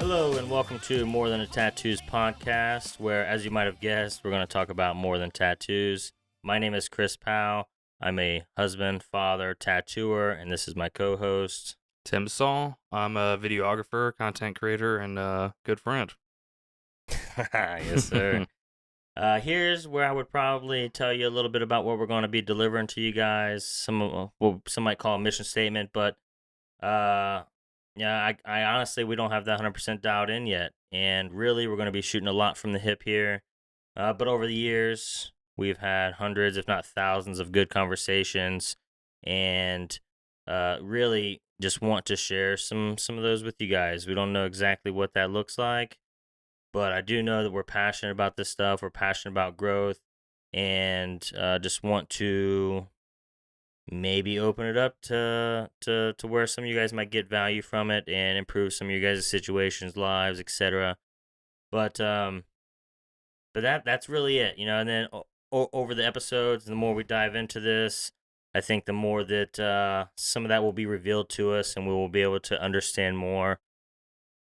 Hello and welcome to More Than a Tattoos podcast, where, as you might have guessed, we're going to talk about more than tattoos. My name is Chris Powell. I'm a husband, father, tattooer, and this is my co-host. Tim Saul. I'm a videographer, content creator, and a good friend. Yes, sir. Here's where I would probably tell you a little bit about what we're going to be delivering to you guys. Some might call a mission statement, but yeah, I honestly, we don't have that 100% dialed in yet. And really, we're going to be shooting a lot from the hip here. But over the years, we've had hundreds, if not thousands, of good conversations, and really just want to share some of those with you guys. We don't know exactly what that looks like, but I do know that we're passionate about this stuff. We're passionate about growth, and just want to maybe open it up to where some of you guys might get value from it and improve some of you guys' situations, lives, etc. But that's really it, you know. And then over the episodes, the more we dive into this, I think the more that some of that will be revealed to us, and we will be able to understand more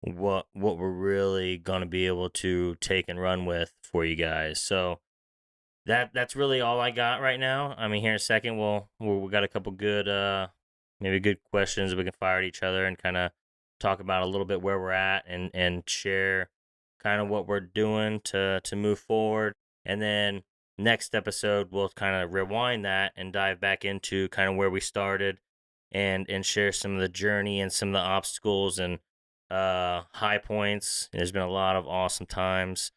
what we're really gonna be able to take and run with for you guys. So that's really all I got right now. I mean, here in a second, we got a couple good maybe good questions we can fire at each other and kind of talk about a little bit where we're at and share kind of what we're doing to move forward. And then next episode we'll kind of rewind that and dive back into kind of where we started and share some of the journey and some of the obstacles and high points. There's been a lot of awesome times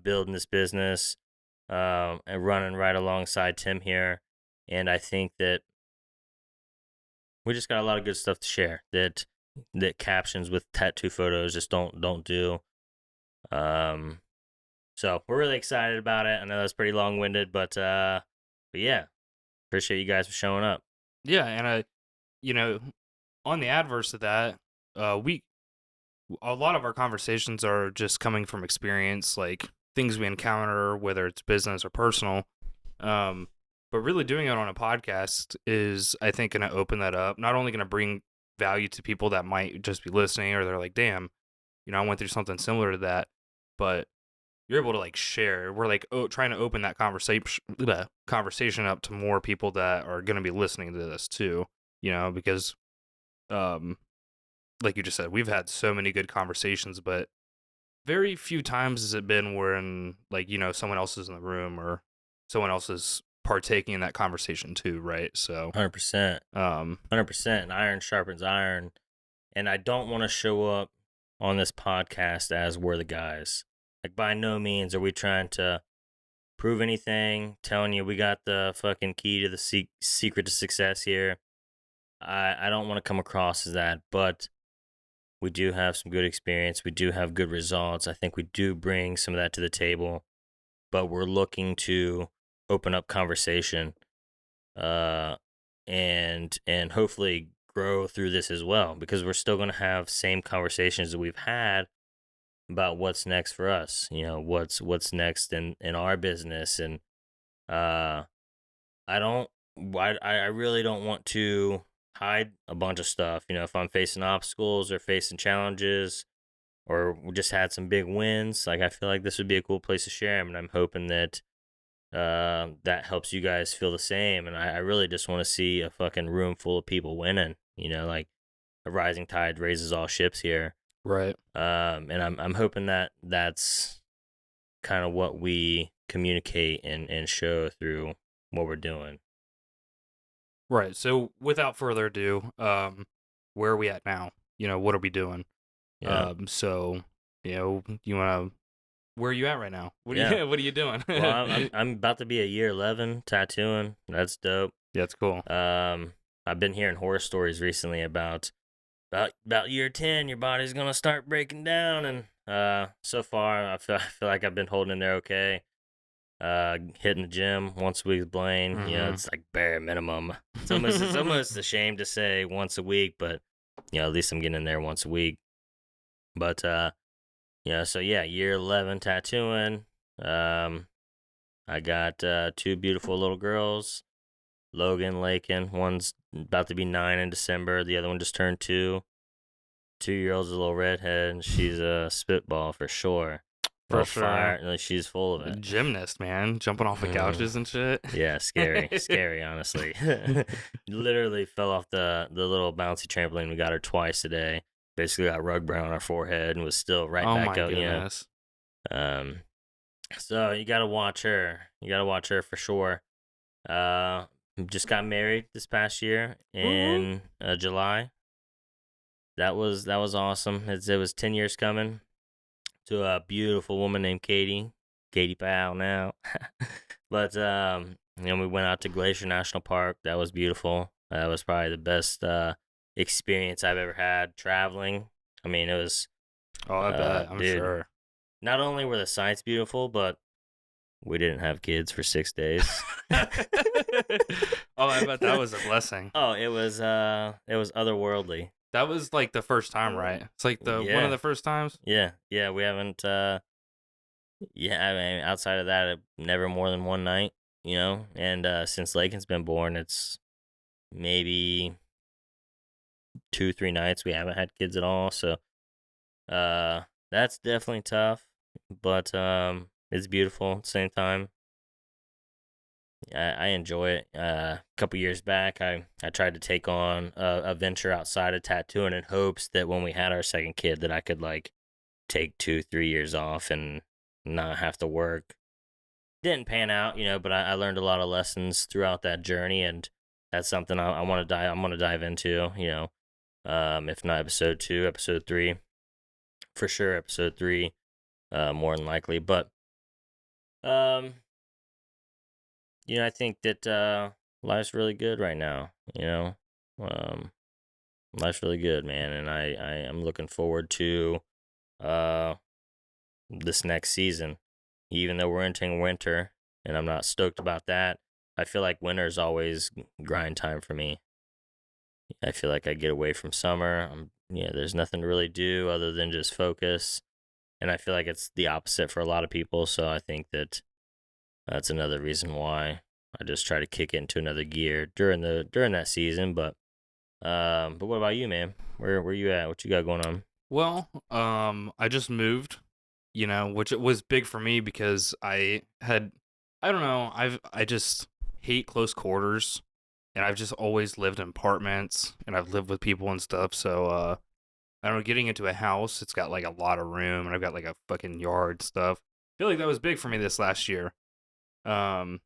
building this business and running right alongside Tim here. And I think that we just got a lot of good stuff to share that captions with tattoo photos just don't do. So we're really excited about it. I know that's pretty long winded, but yeah, appreciate you guys for showing up. Yeah, and on the adverse of that, a lot of our conversations are just coming from experience, like things we encounter, whether it's business or personal. But really doing it on a podcast is, I think, going to open that up. Not only going to bring value to people that might just be listening, or they're like, damn, I went through something similar to that, but you're able to like share. We're like trying to open that conversation up to more people that are going to be listening to this too, because like you just said, we've had so many good conversations, but very few times has it been when like, someone else is in the room or someone else is partaking in that conversation too, right? So 100%. 100%. Iron sharpens iron. And I don't want to show up on this podcast as we're the guys. Like, by no means are we trying to prove anything, telling you we got the fucking key to the secret to success here. I don't want to come across as that, but we do have some good experience. We do have good results. I think we do bring some of that to the table, but we're looking to open up conversation and hopefully grow through this as well, because we're still going to have same conversations that we've had about what's next for us, what's next in our business. And I really don't want to hide a bunch of stuff. If I'm facing obstacles or facing challenges or we just had some big wins, like, I feel like this would be a cool place to share them, and I'm hoping that that helps you guys feel the same. And I really just want to see a fucking room full of people winning, like a rising tide raises all ships here. right. And I'm hoping that that's kind of what we communicate and show through what we're doing. Right. So without further ado, where are we at now? What are we doing? Yeah. So, you want to, where are you at right now? What Yeah. what are you doing? Well, I'm about to be a year 11 tattooing. That's dope. Yeah, it's cool. I've been hearing horror stories recently about year 10, your body's gonna start breaking down, and so far I feel like I've been holding in there okay. Hitting the gym once a week with Blaine, it's like bare minimum. It's almost a shame to say once a week, but at least I'm getting in there once a week. But so yeah, year 11 tattooing. I got 2 beautiful little girls, Logan, Lakin. One's about to be 9 in December. The other one just turned 2. 2-year-old's a little redhead, and she's a spitball for sure. For Little fire, sure. and she's full of it. Gymnast, man, jumping off of couches and shit. Yeah, scary, honestly. Literally fell off the little bouncy trampoline. We got her twice today. Basically got rug burn on her forehead and was still right Oh back my up, goodness. Um, so you gotta watch her. You gotta watch her for sure. Uh, just got married this past year Woo. in July. That was awesome. It was 10 years coming to a beautiful woman named Katie Powell now. But we went out to Glacier National Park. That was beautiful. That was probably the best experience I've ever had traveling. I mean, it was Oh, I bet. I'm dude. sure. Not only were the sights beautiful, but we didn't have kids for 6 days. Oh, I bet that was a blessing. Oh, it was otherworldly. That was like the first time, right? It's like one of Yeah. the first times. Yeah, we haven't. Yeah, I mean, outside of that, never more than one night, And since Lakin's been born, it's maybe 2, 3 nights we haven't had kids at all. So, that's definitely tough, but it's beautiful at the same time. I enjoy it. A couple years back, I tried to take on a venture outside of tattooing in hopes that when we had our second kid, that I could like take 2, 3 years off and not have to work. Didn't pan out, but I learned a lot of lessons throughout that journey, and that's something I want to dive. I'm going to dive into. If not episode 2, episode 3, for sure. Episode 3, more than likely. But I think that life's really good right now. Um, life's really good, man, and I am looking forward to uh this next season. Even though we're entering winter, and I'm not stoked about that, I feel like winter is always grind time for me. I feel like I get away from summer. There's nothing to really do other than just focus, and I feel like it's the opposite for a lot of people. So I think that that's another reason why I just try to kick it into another gear during that season. But what about you, man? Where you at? What you got going on? Well, I just moved, which it was big for me because I don't know, I just hate close quarters, and I've just always lived in apartments, and I've lived with people and stuff. So, I don't know, getting into a house, it's got like a lot of room, and I've got like a fucking yard stuff. I feel like that was big for me this last year. Um,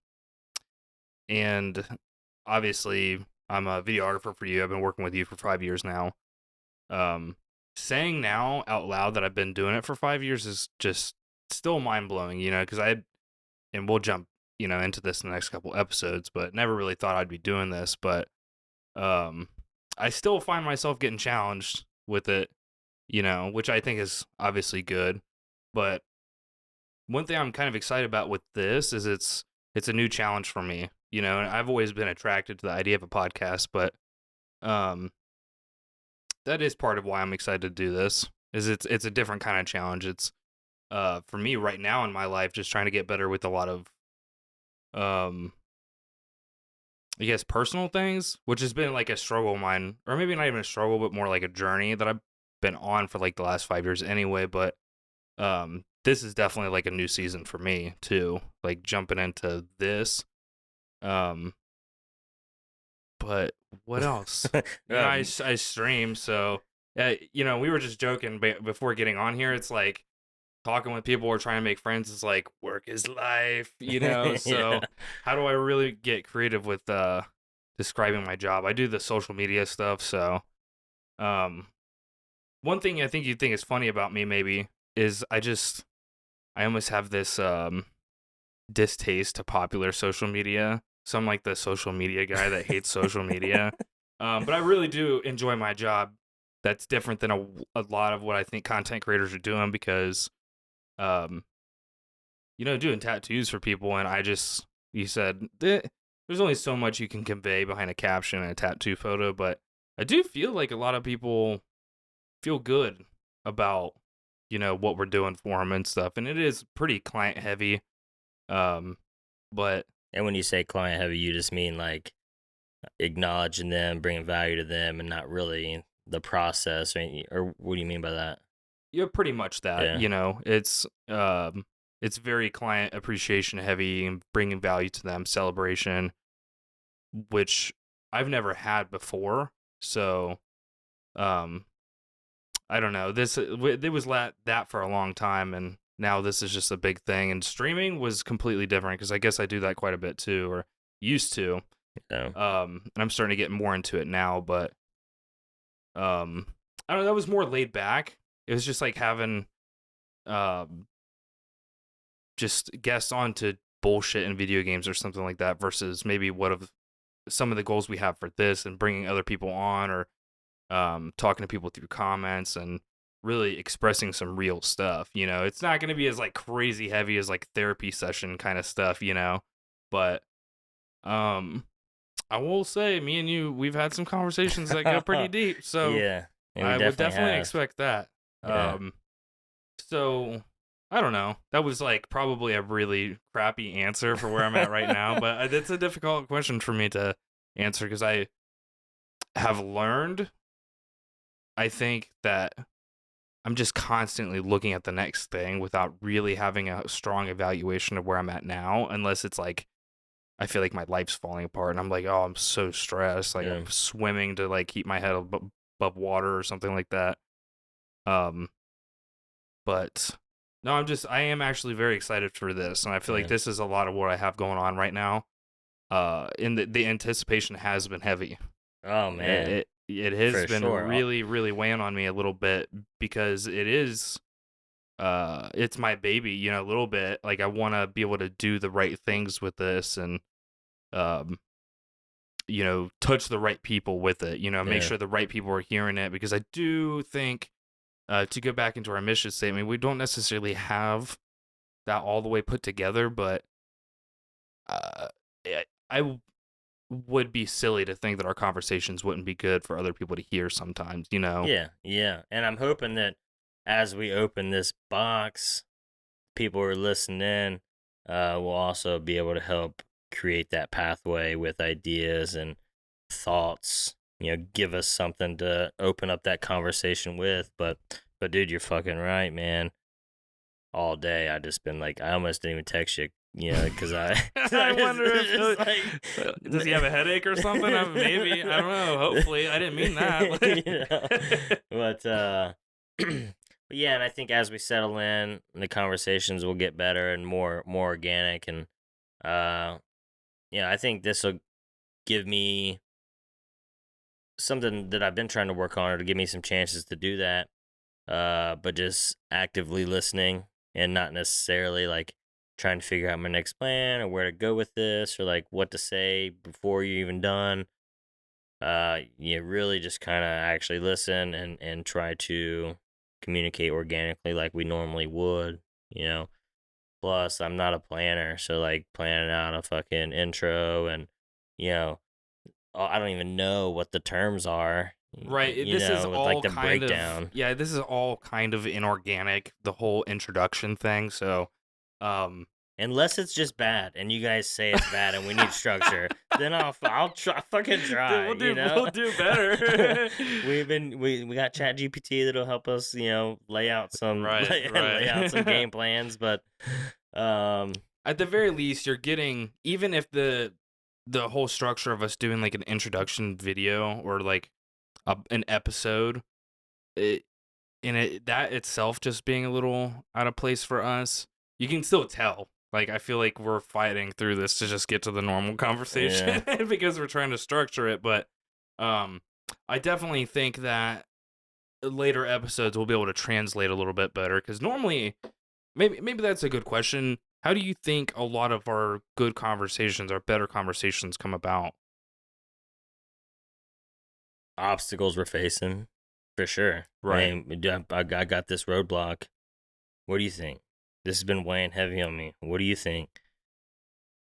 and obviously, I'm a videographer for you. I've been working with you for 5 years now. Saying now out loud that I've been doing it for 5 years is just still mind blowing, because and we'll jump, into this in the next couple episodes, but never really thought I'd be doing this. But, I still find myself getting challenged with it, which I think is obviously good. But one thing I'm kind of excited about with this is it's a new challenge for me, and I've always been attracted to the idea of a podcast, but, that is part of why I'm excited to do this. Is it's a different kind of challenge. It's for me right now in my life, just trying to get better with a lot of I guess personal things, which has been like a struggle of mine, or maybe not even a struggle, but more like a journey that I've been on for like the last 5 years anyway. But this is definitely like a new season for me too, like jumping into this. But what else? I stream, so we were just joking before getting on here. It's like talking with people or trying to make friends is like work is life, So Yeah. how do I really get creative with describing my job? I do the social media stuff, so one thing I think you think is funny about me maybe is I almost have this distaste to popular social media. So I'm like the social media guy that hates social media. But I really do enjoy my job. That's different than a lot of what I think content creators are doing because, doing tattoos for people. And you said, there's only so much you can convey behind a caption and a tattoo photo. But I do feel like a lot of people feel good about, what we're doing for them and stuff. And it is pretty client heavy. But And when you say client heavy, you just mean like acknowledging them, bringing value to them, and not really the process, or what do you mean by that? Yeah, pretty much that. Yeah. It's very client appreciation heavy and bringing value to them, celebration, which I've never had before. So, um, I don't know. It was that for a long time, and now this is just a big thing. And streaming was completely different because I guess I do that quite a bit too, or used to. Yeah. And I'm starting to get more into it now, but I don't know. That was more laid back. It was just like having um just guests on to bullshit in video games or something like that versus maybe what of some of the goals we have for this and bringing other people on or talking to people through comments and really expressing some real stuff. It's not going to be as like crazy heavy as like therapy session kind of stuff, but um I will say me and you, we've had some conversations that go pretty deep, so Yeah. And we I would definitely have. expect that. Yeah. So I don't know. That was like probably a really crappy answer for where I'm at right now, but it's a difficult question for me to answer because I have learned. I think that I'm just constantly looking at the next thing without really having a strong evaluation of where I'm at now, unless it's like I feel like my life's falling apart and I'm like, oh, I'm so stressed. Like Yeah. I'm swimming to like keep my head above water or something like that. Um, but no, I am actually very excited for this, and I feel like Yeah. this is a lot of what I have going on right now. And the anticipation has been heavy. Oh man. It has For been sure. really really weighing on me a little bit because it's my baby, a little bit. Like I want to be able to do the right things with this and um touch the right people with it, make Yeah. sure the right people are hearing it because I do think to go back into our mission statement, we don't necessarily have that all the way put together, but uh, I would be silly to think that our conversations wouldn't be good for other people to hear sometimes. Yeah. Yeah. And I'm hoping that as we open this box, people who are listening in will also be able to help create that pathway with ideas and thoughts. Give us something to open up that conversation with. But dude, you're fucking right, man. All day I just been like, I almost didn't even text you, because I. I wonder it's if does he have a headache or something? Maybe, I don't know. Hopefully, I didn't mean that. But but yeah, and I think as we settle in, the conversations will get better and more organic, and I think this will give me something that I've been trying to work on, or to give me some chances to do that. But just actively listening and not necessarily like trying to figure out my next plan or where to go with this or like what to say before you're even done. You really just kind of actually listen and try to communicate organically like we normally would, you know. Plus, I'm not a planner, so like planning out a fucking intro and you know, I don't even know what the terms are. Right. This is With like all the kind of breakdown. yeah. This is all kind of inorganic. The whole introduction thing. So, um, Unless it's just bad, and you guys say it's bad, and we need structure, then I'll try, fucking try. We'll do better. We got Chat GPT that'll help us, lay out some Right, lay out some right. game plans. But um, At the very least, you're getting even if the whole structure of us doing like an introduction video or like an episode, it that itself just being a little out of place for us, you can still tell. Like I feel like we're fighting through this to just get to the normal conversation because we're trying to structure it. But I definitely think that later episodes will be able to translate a little bit better because normally, maybe that's a good question. How do you think a lot of our good conversations, our better conversations, come about? obstacles we're facing, for sure. Right. I mean, I got this roadblock. What do you think? This has been weighing heavy on me. What do you think?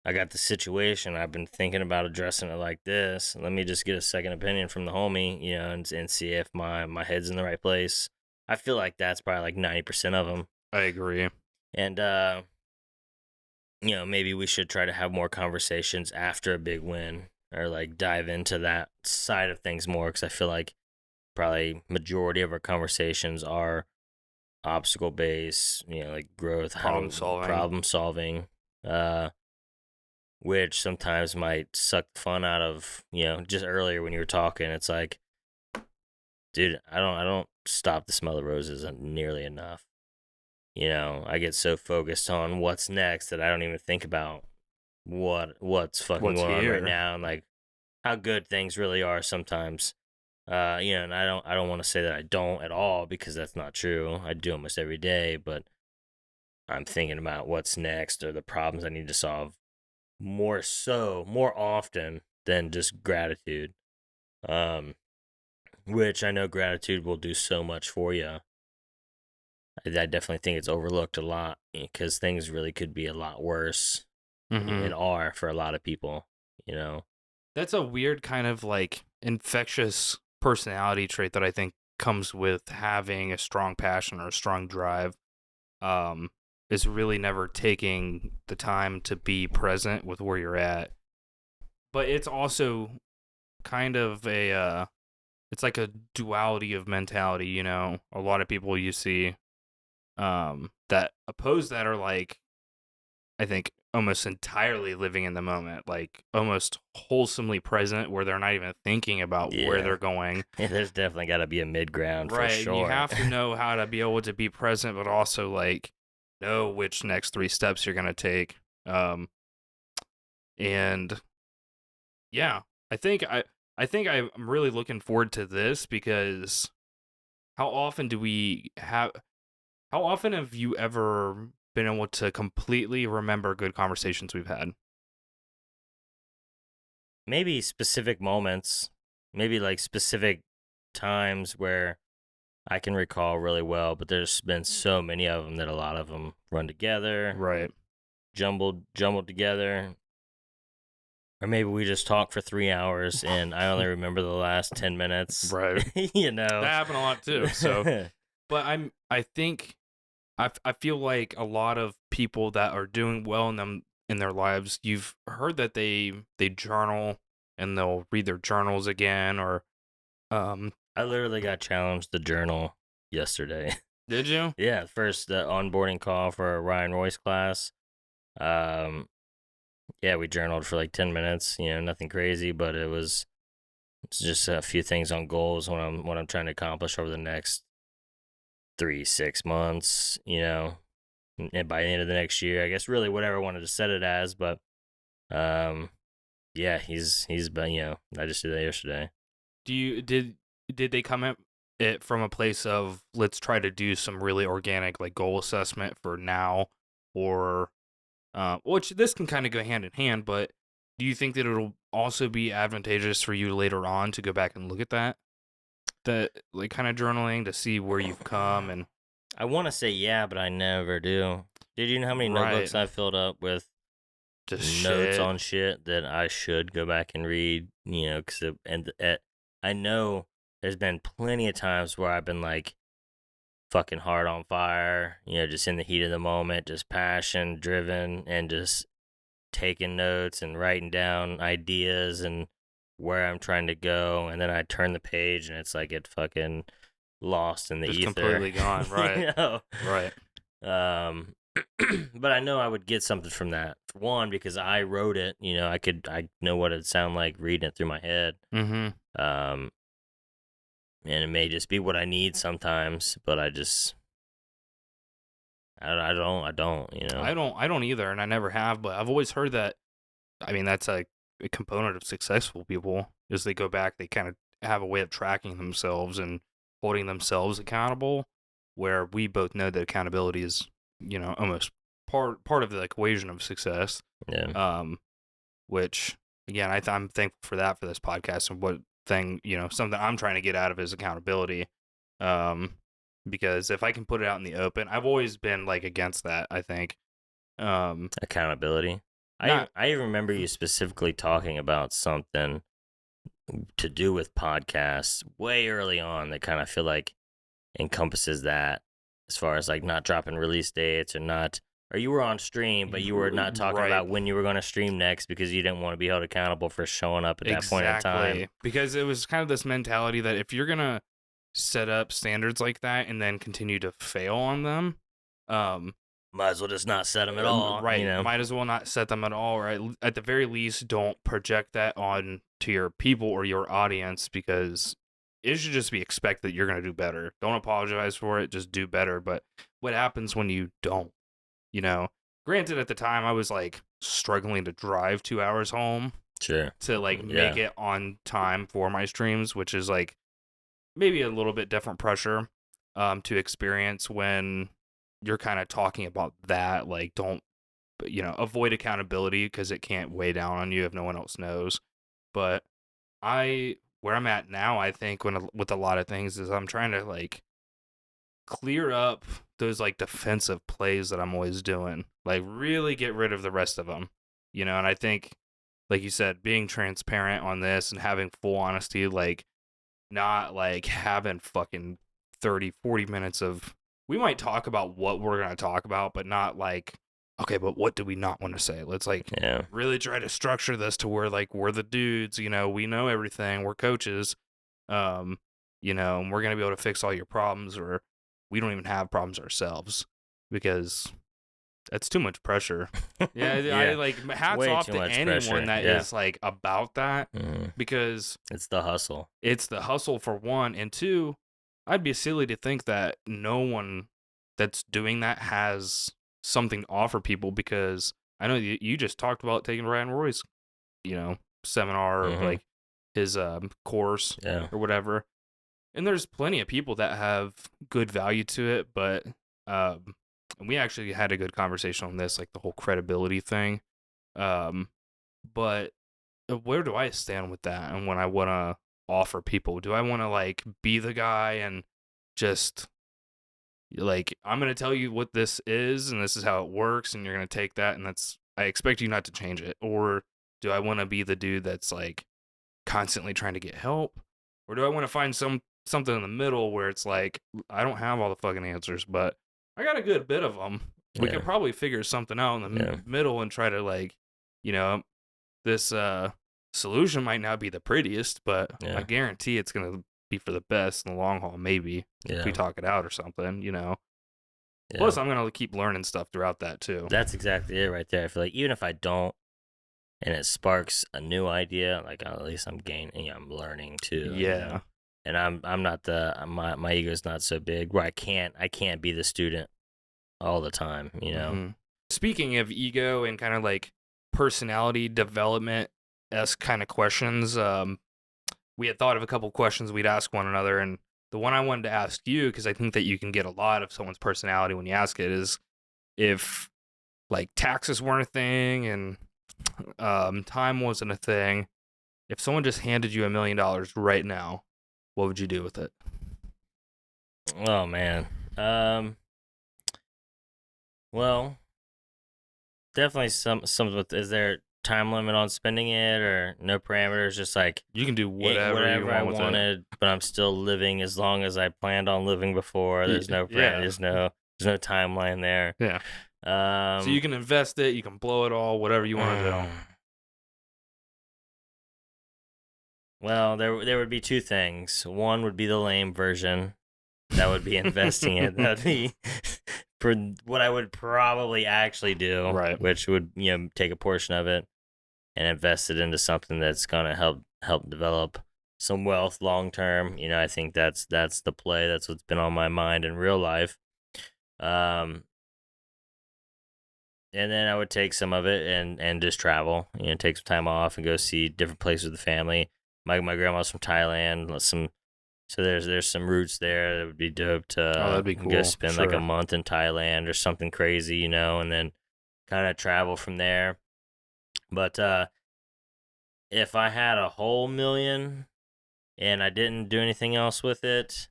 I got the situation. I've been thinking about addressing it like this. Let me just get a second opinion from the homie, and see if my head's in the right place. I feel like that's probably like 90% of them. I agree. And maybe we should try to have more conversations after a big win, or like dive into that side of things more, because I feel like probably majority of our conversations are obstacle based, like growth, problem solving, which sometimes might suck the fun out of, just earlier when you were talking, it's like, dude, I don't stop to smell the roses nearly enough. I get so focused on what's next that I don't even think about what's fucking What's going on right here? now, and like how good things really are sometimes. And I don't want to say that I don't at all, because that's not true. I do almost every day, but I'm thinking about what's next or the problems I need to solve more often than just gratitude. Um, which I know gratitude will do so much for you. I definitely think it's overlooked a lot, because things really could be a lot worse, and are for a lot of people. That's a weird kind of like infectious personality trait that I think comes with having a strong passion or a strong drive. Is really never taking the time to be present with where you're at. But it's also kind of it's like a duality of mentality, A lot of people you see that oppose that are like, I think, almost entirely living in the moment, like almost wholesomely present, where they're not even thinking about where they're going. There's definitely got to be a mid ground, for Right, and you sure. have to know how to be able to be present, but also like know which next 3 steps you're gonna take. And yeah, I think I'm really looking forward to this, because how often do we have? How often have you ever been able to completely remember good conversations we've had? Maybe specific moments, maybe like specific times where I can recall really well, but there's been so many of them that a lot of them run together, Right. jumbled together. Or maybe we just talk for 3 hours and I only remember the last 10 minutes. Right. That you know? happened a lot too. So, but I think I feel like a lot of people that are doing well in their lives, you've heard that they journal and they'll read their journals again, or I literally got challenged to journal yesterday. did you? Yeah, first onboarding call for a Ryan Royce class. Um, yeah, we journaled for like 10 minutes. Nothing crazy, but it's just a few things on goals, what I'm trying to accomplish over the next 3-6 months. And by the end of the next year, I guess, really whatever I wanted to set it as. But yeah, he's been, I just did that yesterday. Did they come at it from a place of, let's try to do some really organic like goal assessment for now, or which this can kind of go hand in hand, but do you think that it'll also be advantageous for you later on to go back and look at that like kind of journaling to see where you've come? And I want to say yeah, but I never do. Did you know how many Right. notebooks I filled up with just notes shit. on shit that I should go back and read? Because I know there's been plenty of times where I've been like fucking hard on fire, just in the heat of the moment, just passion driven, and just taking notes and writing down ideas and where I'm trying to go, and then I turn the page and it's like it fucking lost in the Just ether. completely gone, right. You know? Right. But I know I would get something from that. For one, because I wrote it, I know what it'd sound like reading it through my head. Mm-hmm. And it may just be what I need sometimes, but I don't. I don't either, and I never have, but I've always heard that. I mean, that's a component of successful people, is they go back, they kind of have a way of tracking themselves and holding themselves accountable, where we both know that accountability is, almost part of the equation of success. Yeah. Which again, I'm thankful for that for this podcast, and something I'm trying to get out of is accountability. Because if I can put it out in the open, I've always been like against that, I think. Accountability. Not, I remember you specifically talking about something to do with podcasts way early on that kind of feel like encompasses that, as far as like not dropping release dates or you were on stream, but you were not talking Right. about when you were going to stream next, because you didn't want to be held accountable for showing up at that point in time. Because it was kind of this mentality that if you're gonna set up standards like that and then continue to fail on them. Might as well just not set them at all, you Right. know. Might as well not set them at all, right? At the very least, don't project that on to your people or your audience, because it should just be expected that you're going to do better. Don't apologize for it, just do better. But what happens when you don't, you know? Granted, at the time, I was like struggling to drive 2 hours home Sure. to like Yeah. make it on time for my streams, which is like maybe a little bit different pressure to experience when you're kind of talking about that. Like, don't, avoid accountability because it can't weigh down on you if no one else knows. But where I'm at now, I think with a lot of things is I'm trying to like clear up those like defensive plays that I'm always doing, like really get rid of the rest of them, and I think, like you said, being transparent on this and having full honesty, like not like having fucking 30-40 minutes of, we might talk about what we're going to talk about, but not like, okay, but what do we not want to say? Let's like Yeah. really try to structure this to where like we're the dudes, we know everything, we're coaches, and we're going to be able to fix all your problems, or we don't even have problems ourselves, because that's too much pressure. Yeah, I like hats Way off too to much anyone pressure, that yeah. is like about that, Mhm. because It's the hustle. it's the hustle for one, and two, I'd be silly to think that no one that's doing that has something to offer people, because I know you just talked about taking Ryan Roy's, seminar, or Mhm. like his course Yeah. or whatever. And there's plenty of people that have good value to it, but and we actually had a good conversation on this, like the whole credibility thing. But where do I stand with that? And when I want to offer people, do I want to like be the guy and just like, I'm going to tell you what this is and this is how it works, and you're going to take that, and I expect you not to change it? Or do I want to be the dude that's like constantly trying to get help? Or do I want to find something in the middle where it's like, I don't have all the fucking answers, but I got a good bit of them. We Yeah. could probably figure something out in the Yeah. middle and try to like, this solution might not be the prettiest, but I Yeah. guarantee it's gonna be for the best in the long haul. Maybe if we Yeah. talk it out or something. Yeah. Plus, I'm gonna keep learning stuff throughout that too. That's exactly it right there. I feel like even if I don't, and it sparks a new idea, like at least I'm gaining, I'm learning too. Yeah. And I'm not my ego's not so big where I can't be the student all the time. Mhm. Speaking of ego and kind of like personality development kind of questions, we had thought of a couple questions we'd ask one another, and the one I wanted to ask you, because I think that you can get a lot of someone's personality when you ask it, is if like taxes weren't a thing and time wasn't a thing, if someone just handed you $1 million right now, what would you do with it? Oh man. Well, definitely some with. Is there time limit on spending it or no parameters? Just like You can do whatever you want I with it. wanted, but I'm still living as long as I planned on living before. There's no Yeah. there's no timeline there. Yeah. Um, So you can invest it, you can blow it all, whatever you want to do. Well, there would be two things. One would be the lame version. That would be investing it. That'd be for what I would probably actually do, Right. which would take a portion of it and invest it into something that's gonna help develop some wealth long term. I think that's the play. That's what's been on my mind in real life. And then I would take some of it and just travel. Take some time off and go see different places with the family. My grandma's from Thailand. So there's some roots there that would be dope to that'd be go cool, spend like a sure. month in Thailand or something crazy, and then kind of travel from there. But if I had a whole million and I didn't do anything else with it,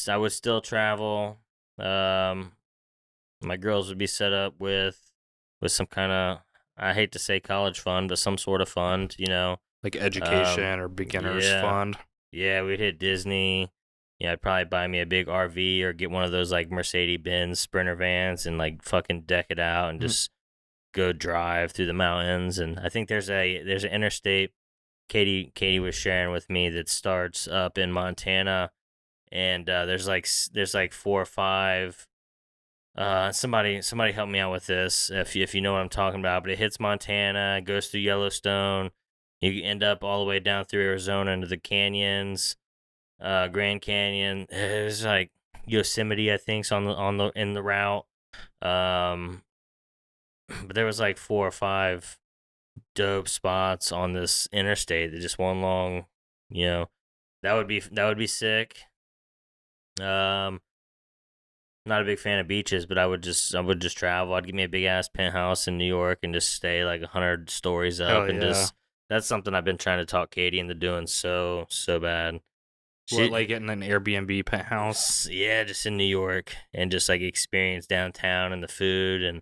I would still travel. My girls would be set up with some kind of, I hate to say college fund, but some sort of fund, Like education or beginners yeah. fund. Yeah, we'd hit Disney. I'd probably buy me a big RV or get one of those like Mercedes-Benz Sprinter vans and like fucking deck it out and just go drive through the mountains. And I think there's an interstate Katie was sharing with me that starts up in Montana, and there's like 4 or 5. Somebody help me out with this if you know what I'm talking about. But it hits Montana, goes through Yellowstone. You end up all the way down through Arizona into the canyons, Grand Canyon. There's like Yosemite, I think's on the in the route. Um, but there was like 4 or 5 dope spots on this interstate that just one long, you know, that would be sick. Um, Not a big fan of beaches, but I would just travel. I'd give me a big ass penthouse in New York and just stay like 100 stories up Hell and yeah. just that's something I've been trying to talk Katie into doing so bad. What, She like getting an Airbnb penthouse? yeah, just in New York and just like experience downtown and the food and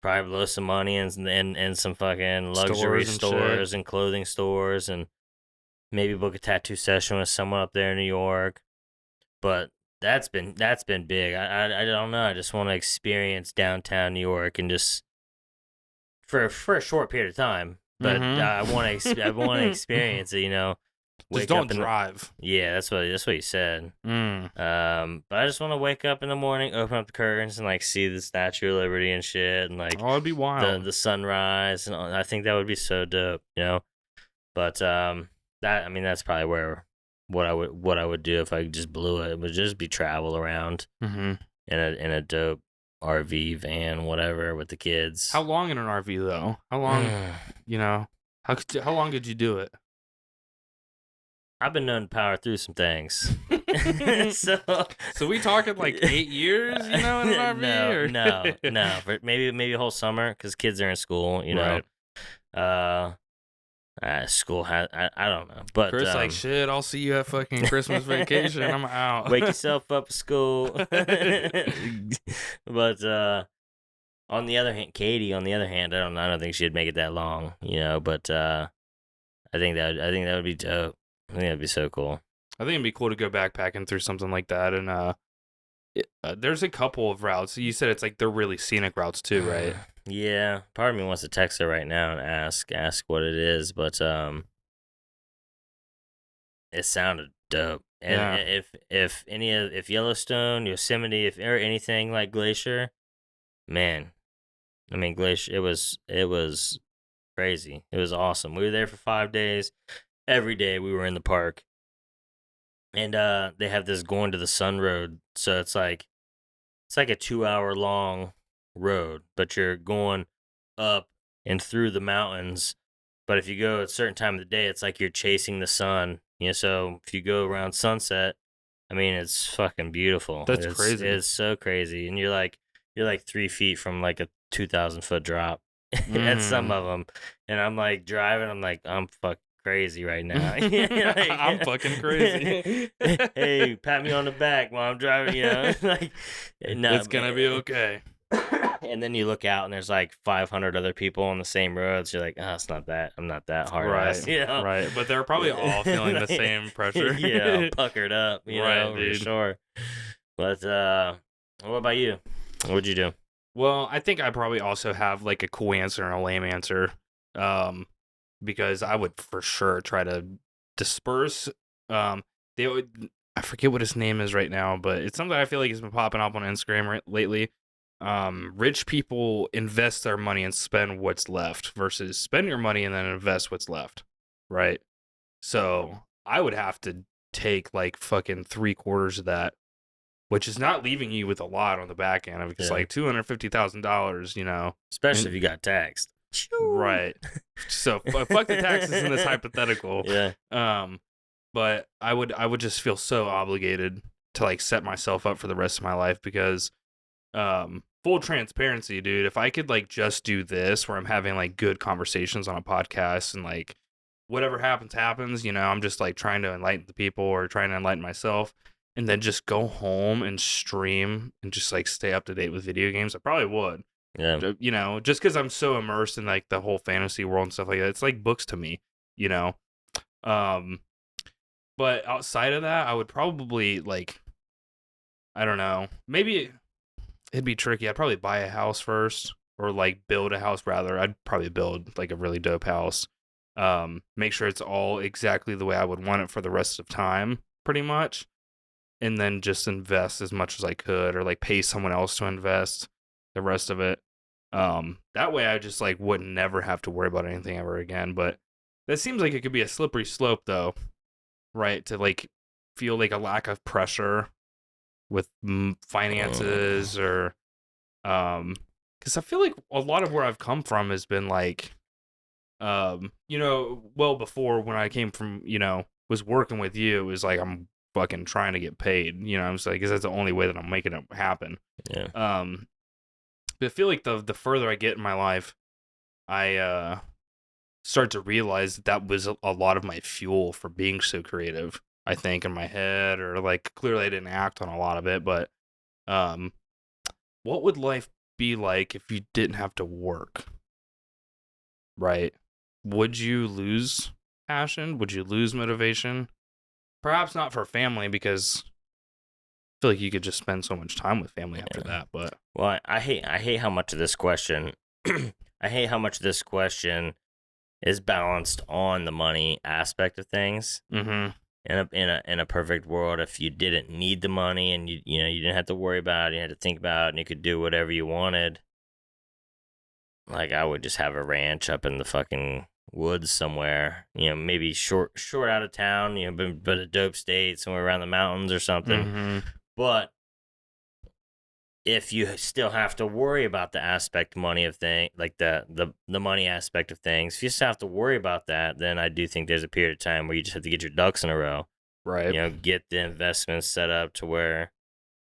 probably blow some money and some fucking luxury Stores and shit. stores and clothing stores and maybe book a tattoo session with someone up there in New York. But that's been big. I don't know. I just want to experience downtown New York and just for a short period of time. But I want to experience it. Just Wake don't up in drive. yeah, that's what you said. Mm. But I just want to wake up in the morning, open up the curtains, and like see the Statue of Liberty and shit, and like Oh, it'd be wild. the sunrise, and I think that would be so dope. But that's probably where what I would do if I just blew it. It would just be travel around Mm-hmm. in a dope RV van, whatever, with the kids. How long in an RV though? How long? How long could you do it? I've been known to power through some things. so So we talking like 8 years, in an RV? no, or? no. For maybe a whole summer because kids are in school. Right. School has I don't know, but Chris like shit. I'll see you at fucking Christmas vacation. I'm out. wake yourself up at school. But on the other hand, Katie, on the other hand, I don't think she'd make it that long. But I think that would be dope. I think that'd be so cool. I think it'd be cool to go backpacking through something like that. And there's a couple of routes. You said it's like they're really scenic routes too, right? Yeah, part of me wants to text her right now and ask what it is, but it sounded dope. And Yeah. if Yellowstone, Yosemite, or anything like Glacier, man, I mean Glacier, it was crazy. It was awesome. We were there for 5 days. Every day we were in the park, and they have this going to the sun road, so it's like a 2 hour long road, but you're going up and through the mountains. But if you go at a certain time of the day, it's like you're chasing the sun. So if you go around sunset, I mean, it's fucking beautiful. That's crazy. It's so crazy, and you're like 3 feet from like a 2,000 foot drop at some of them, and I'm like driving. I'm like, I'm fucking crazy right now. I'm fucking crazy. Hey, pat me on the back while I'm driving. Like no, It's gonna be okay. And then you look out and there's like 500 other people on the same roads. You're like, oh, it's not that. I'm not that hard. Right. Right. But they're probably all feeling the same pressure. Yeah, puckered up. Right, for dude. sure. But what about you? What'd you do? Well, I think I probably also have like a cool answer and a lame answer. Because I would for sure try to disperse. They would. I forget what his name is right now, but it's something I feel like has been popping up on Instagram lately. Rich people invest their money and spend what's left versus spend your money and then invest what's left, right? So I would have to take like fucking 3/4 of that, which is not leaving you with a lot on the back end of it's Yeah. like $250,000, Especially And- if you got taxed. right? So fuck the taxes in this hypothetical. Yeah. But I would just feel so obligated to like set myself up for the rest of my life because full transparency, dude, if I could like just do this where I'm having like good conversations on a podcast and like whatever happens I'm just like trying to enlighten the people or trying to enlighten myself and then just go home and stream and just like stay up to date with video games, I probably would. Yeah. Just because I'm so immersed in like the whole fantasy world and stuff like that. It's like books to me, but outside of that, I would probably like, I don't know, maybe it'd be tricky. I'd probably buy a house first or like build a house rather. I'd probably build like a really dope house. Make sure it's all exactly the way I would want it for the rest of time, pretty much. And then just invest as much as I could, or like pay someone else to invest the rest of it. That way I just like would never have to worry about anything ever again. But that seems like it could be a slippery slope though, right? To like feel like a lack of pressure with finances, or because I feel like a lot of where I've come from has been like, well before when I came from, was working with you, it was like I'm fucking trying to get paid, I'm just like, because that's the only way that I'm making it happen. Yeah. But I feel like the further I get in my life, I start to realize that was a lot of my fuel for being so creative, I think, in my head, or like clearly I didn't act on a lot of it. But what would life be like if you didn't have to work? Right? Would you lose passion? Would you lose motivation? Perhaps not for family, because I feel like you could just spend so much time with family after that. But well, I hate how much of this question I hate how much this question is balanced on the money aspect of things. mm-hmm. In a perfect world, if you didn't need the money and you didn't have to worry about it, you had to think about it, and you could do whatever you wanted, like I would just have a ranch up in the fucking woods somewhere, maybe short out of town, but a dope state somewhere around the mountains or something. Mm-hmm. But if you still have to worry about the money of thing, like the money aspect of things, if you still have to worry about that, then I do think there's a period of time where you just have to get your ducks in a row. Right. Get the investments set up to where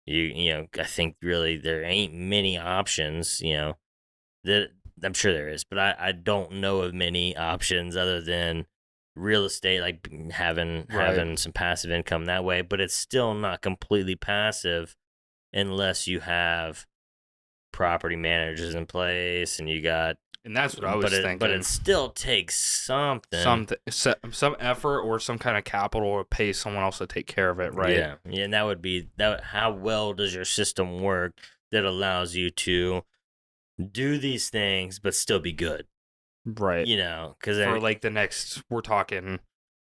I think really there ain't many options, that I'm sure there is, but I don't know of many options other than real estate, like having some passive income that way, but it's still not completely passive unless you have property managers in place and you got. And that's what I was thinking. But it still takes something. Some effort or some kind of capital, or pay someone else to take care of it, right? Yeah, and that would be that. How well does your system work that allows you to do these things but still be good? Right. Because for like the next, we're talking,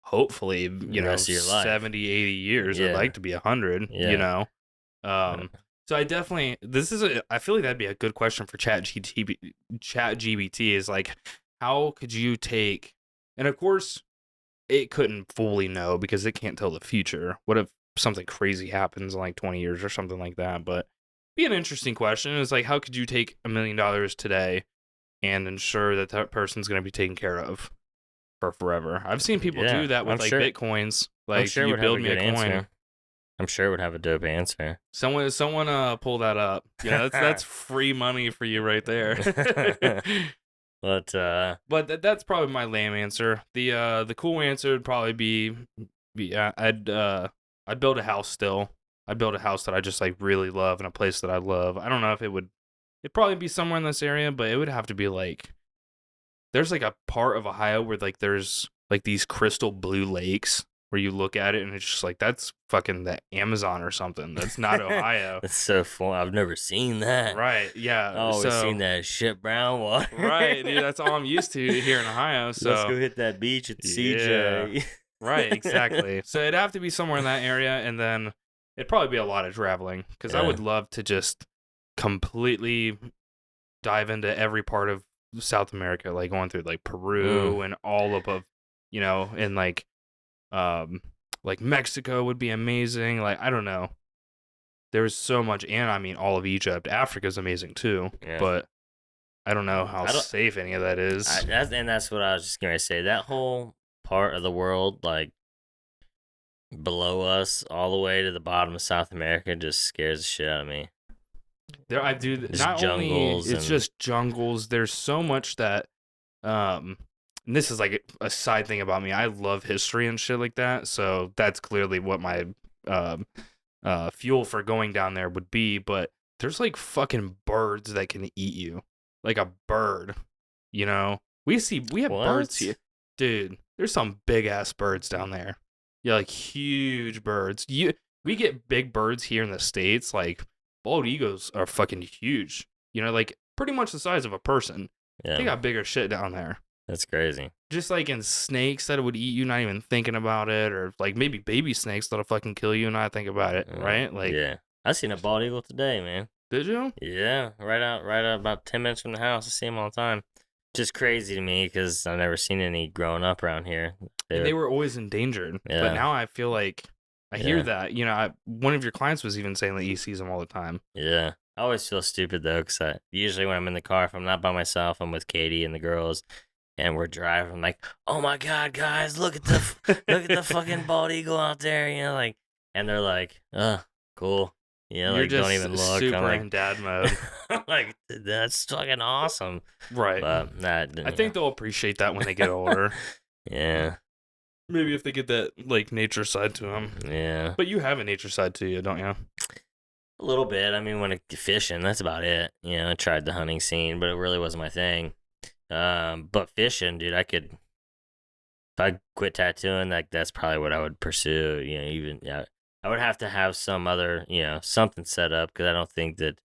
hopefully, rest of your life. 70, 80 years. I'd like to be 100. Yeah. So I definitely, I feel like that'd be a good question for ChatGPT, is like, how could you take, and of course it couldn't fully know because it can't tell the future. What if something crazy happens in like 20 years or something like that? But be an interesting question. Is like, how could you take $1 million today and ensure that that person's going to be taken care of for forever? I've seen people do that with Bitcoins. Like, you build me a coin. Answer. I'm sure it would have a dope answer. Someone pull that up. That's free money for you right there. But that's probably my lame answer. The cool answer would probably be I'd build a house still. I'd build a house that I just like really love in a place that I love. I don't know if it'd probably be somewhere in this area, but it would have to be like, there's like a part of Ohio where like there's like these crystal blue lakes where you look at it and it's just like, that's fucking the Amazon or something. That's not Ohio. That's so fun. I've never seen that. Right. Yeah. I've always seen that shit brown water. Right, dude. That's all I'm used to here in Ohio. So let's go hit that beach at the CJ. Right. Exactly. So it'd have to be somewhere in that area, and then it'd probably be a lot of traveling, because I would love to just completely dive into every part of South America, like going through like Peru and all above, and like Mexico would be amazing. Like, I don't know. There's so much, and I mean all of Egypt. Africa's amazing too, but I don't know how safe any of that is. That's what I was just gonna say. That whole part of the world, like below us, all the way to the bottom of South America, just scares the shit out of me. I do. Not jungles. Only, it's just jungles. There's so much that, and this is like a side thing about me. I love history and shit like that. So that's clearly what my fuel for going down there would be. But there's like fucking birds that can eat you, like a bird. We have birds here, dude. There's some big ass birds down there. Yeah, like huge birds. We get big birds here in the States, like bald eagles are fucking huge. Like pretty much the size of a person. Yeah. They got bigger shit down there. That's crazy. Just like in snakes that would eat you, not even thinking about it, or like maybe baby snakes that'll fucking kill you, not think about it, right? Like, Yeah. I seen a bald eagle today, man. did you? Yeah, right out about 10 minutes from the house. I see them all the time. Just crazy to me because I've never seen any growing up around here. And they were always endangered. But Yeah. now I feel like I hear Yeah. that. You know, one of your clients was even saying that he sees them all the time. Yeah. I always feel stupid though, because usually when I'm in the car, if I'm not by myself, I'm with Katie and the girls, and we're driving. I'm like, oh my god, guys, look at the fucking bald eagle out there, you know, like, and they're like, cool, you know, You're like just don't even look. super I'm like, in dad mode. I'm like, that's fucking awesome, Right. but that I think they'll appreciate that when they get older. yeah, Maybe if they get that like nature side to them. yeah, But you have a nature side to you, don't you? a little bit. I mean, when it fishing, that's about it. You know, I tried the hunting scene, but it really wasn't my thing. But fishing, dude, if I quit tattooing, like that's probably what I would pursue. You know, even yeah, I would have to have some other, you know, something set up because I don't think that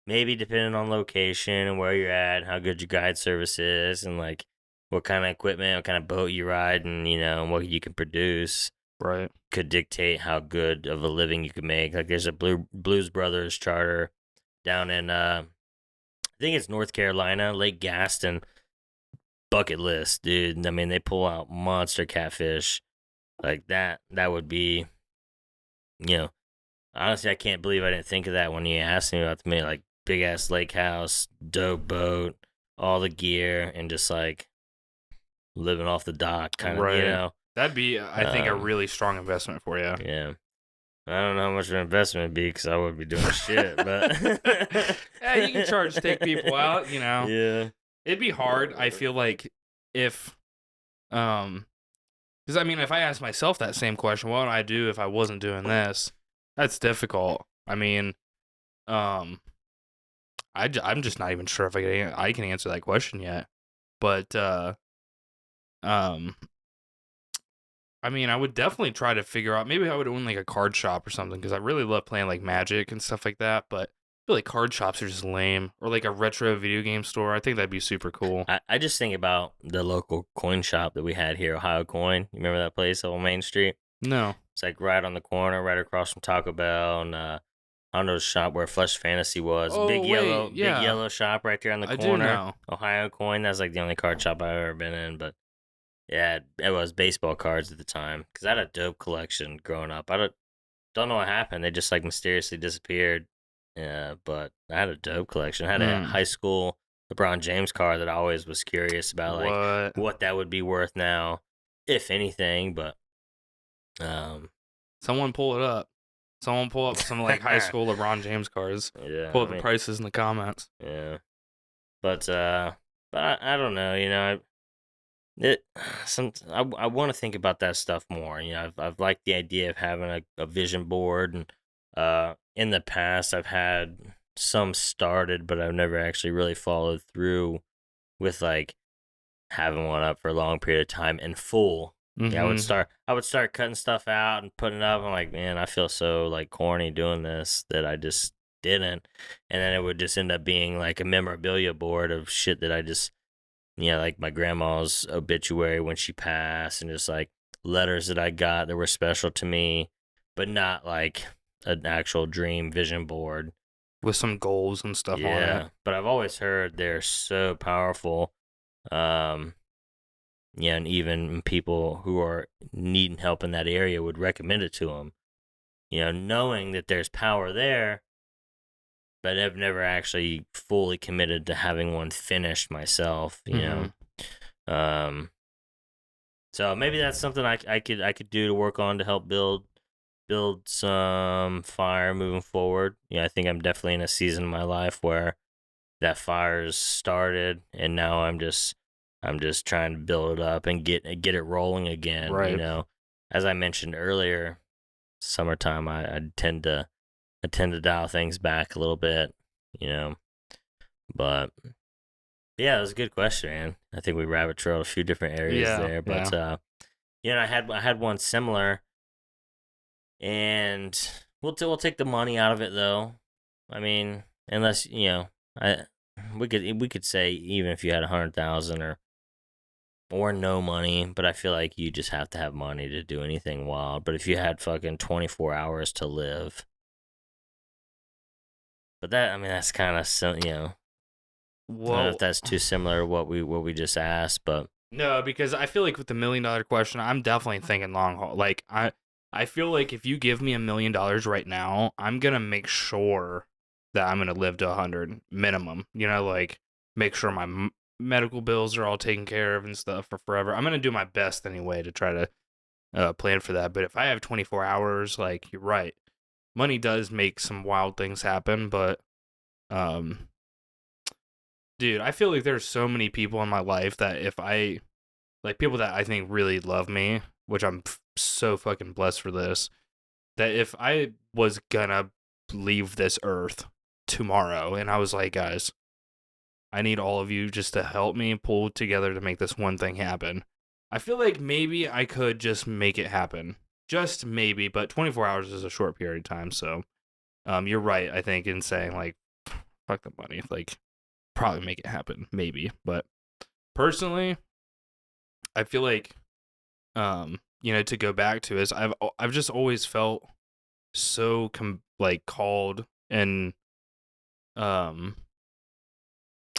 maybe depending on location and where you're at, how good your guide service is, and like what kind of equipment, what kind of boat you ride, and you know, and what you can produce Right. could dictate how good of a living you could make. Like there's a Blues Brothers charter down in I think it's North Carolina, Lake Gaston. Bucket list, dude. I mean, they pull out monster catfish like that. That would be, you know, honestly, I can't believe I didn't think of that when you asked me about me. Like big ass lake house, dope boat, all the gear, and just like living off the dock, kind of, you Right. know. That'd be, I think, a Um, really strong investment for you. Yeah. I don't know how much of an investment it'd be because I would be doing shit, but Yeah, you can charge to take people out, you know. Yeah. It'd be hard. I feel like if, because I mean, if I ask myself that same question, what would I do if I wasn't doing this? That's difficult. I mean, um, I'm just not even sure if I can answer that question yet. But um, I mean, I would definitely try to figure out. Maybe I would own like a card shop or something because I really love playing like Magic and stuff like that. But I feel like card shops are just lame, or like a retro video game store. I think that'd be super cool. I just think about the local coin shop that we had here, Ohio Coin. You remember that place on Main Street? No. It's like right on the corner, right across from Taco Bell, and Hondo's shop where Flush Fantasy was. Oh, big wait, yeah. yellow shop right there on the I do corner. know. Ohio Coin. That's like the only card shop I've ever been in. But yeah, it was baseball cards at the time because I had a dope collection growing up. I don't know what happened. They just like mysteriously disappeared. Yeah, but I had a dope collection. I had a high school LeBron James card that I always was curious about, like what that would be worth now, if anything. But someone pull it up. Someone pull up some like high school LeBron James cards. Yeah, Pull up the prices in the comments. Yeah, but I don't know. You know, I want to think about that stuff more. You know, I've liked the idea of having a vision board, and in the past I've had some started, but I've never actually really followed through with like having one up for a long period of time in full. Yeah, I would start cutting stuff out and putting it up. I'm like, man, I feel so like corny doing this that I just didn't. And then it would just end up being like a memorabilia board of shit that I just, you know, like my grandma's obituary when she passed, and just like letters that I got that were special to me, but not like an actual dream vision board with some goals and stuff on it. But I've always heard they're so powerful. Yeah, and even people who are needing help in that area would recommend it to them. You know, knowing that there's power there, but I've never actually fully committed to having one finished myself. You know, so maybe that's something I could do to work on to help build some fire moving forward. Yeah, I think I'm definitely in a season in my life where that fire's started, and now I'm just trying to build it up and get it rolling again. Right. You know, as I mentioned earlier, summertime I tend to dial things back a little bit. You know, but yeah, it was a good question, man. I think we rabbit trailed a few different areas there, but you know, I had one similar, and we'll take the money out of it though. I mean, unless you know, we could say even if you had 100,000 or or no money, but I feel like you just have to have money to do anything wild. But if you had fucking 24 hours to live, but that, I mean, that's kind of, you know, I don't know if Well, that's too similar to what we just asked, but no, because I feel like with the $1 million question, I'm definitely thinking long haul. Like I feel like if you give me $1 million right now, I'm gonna make sure that I'm gonna live to 100 minimum. You know, like make sure my medical bills are all taken care of and stuff for forever. I'm gonna do my best anyway to try to plan for that. But if I have 24 hours, like you're right, money does make some wild things happen. But um, dude, I feel like there's so many people in my life that if I like people that I think really love me, which I'm so fucking blessed for this, that if I was gonna leave this earth tomorrow and I was like, guys, I need all of you just to help me pull together to make this one thing happen. I feel like maybe I could just make it happen. Just maybe, but 24 hours is a short period of time, so you're right, I think, in saying like fuck the money. Like probably make it happen, maybe. But personally, I feel like to go back to is I've just always felt so like called and um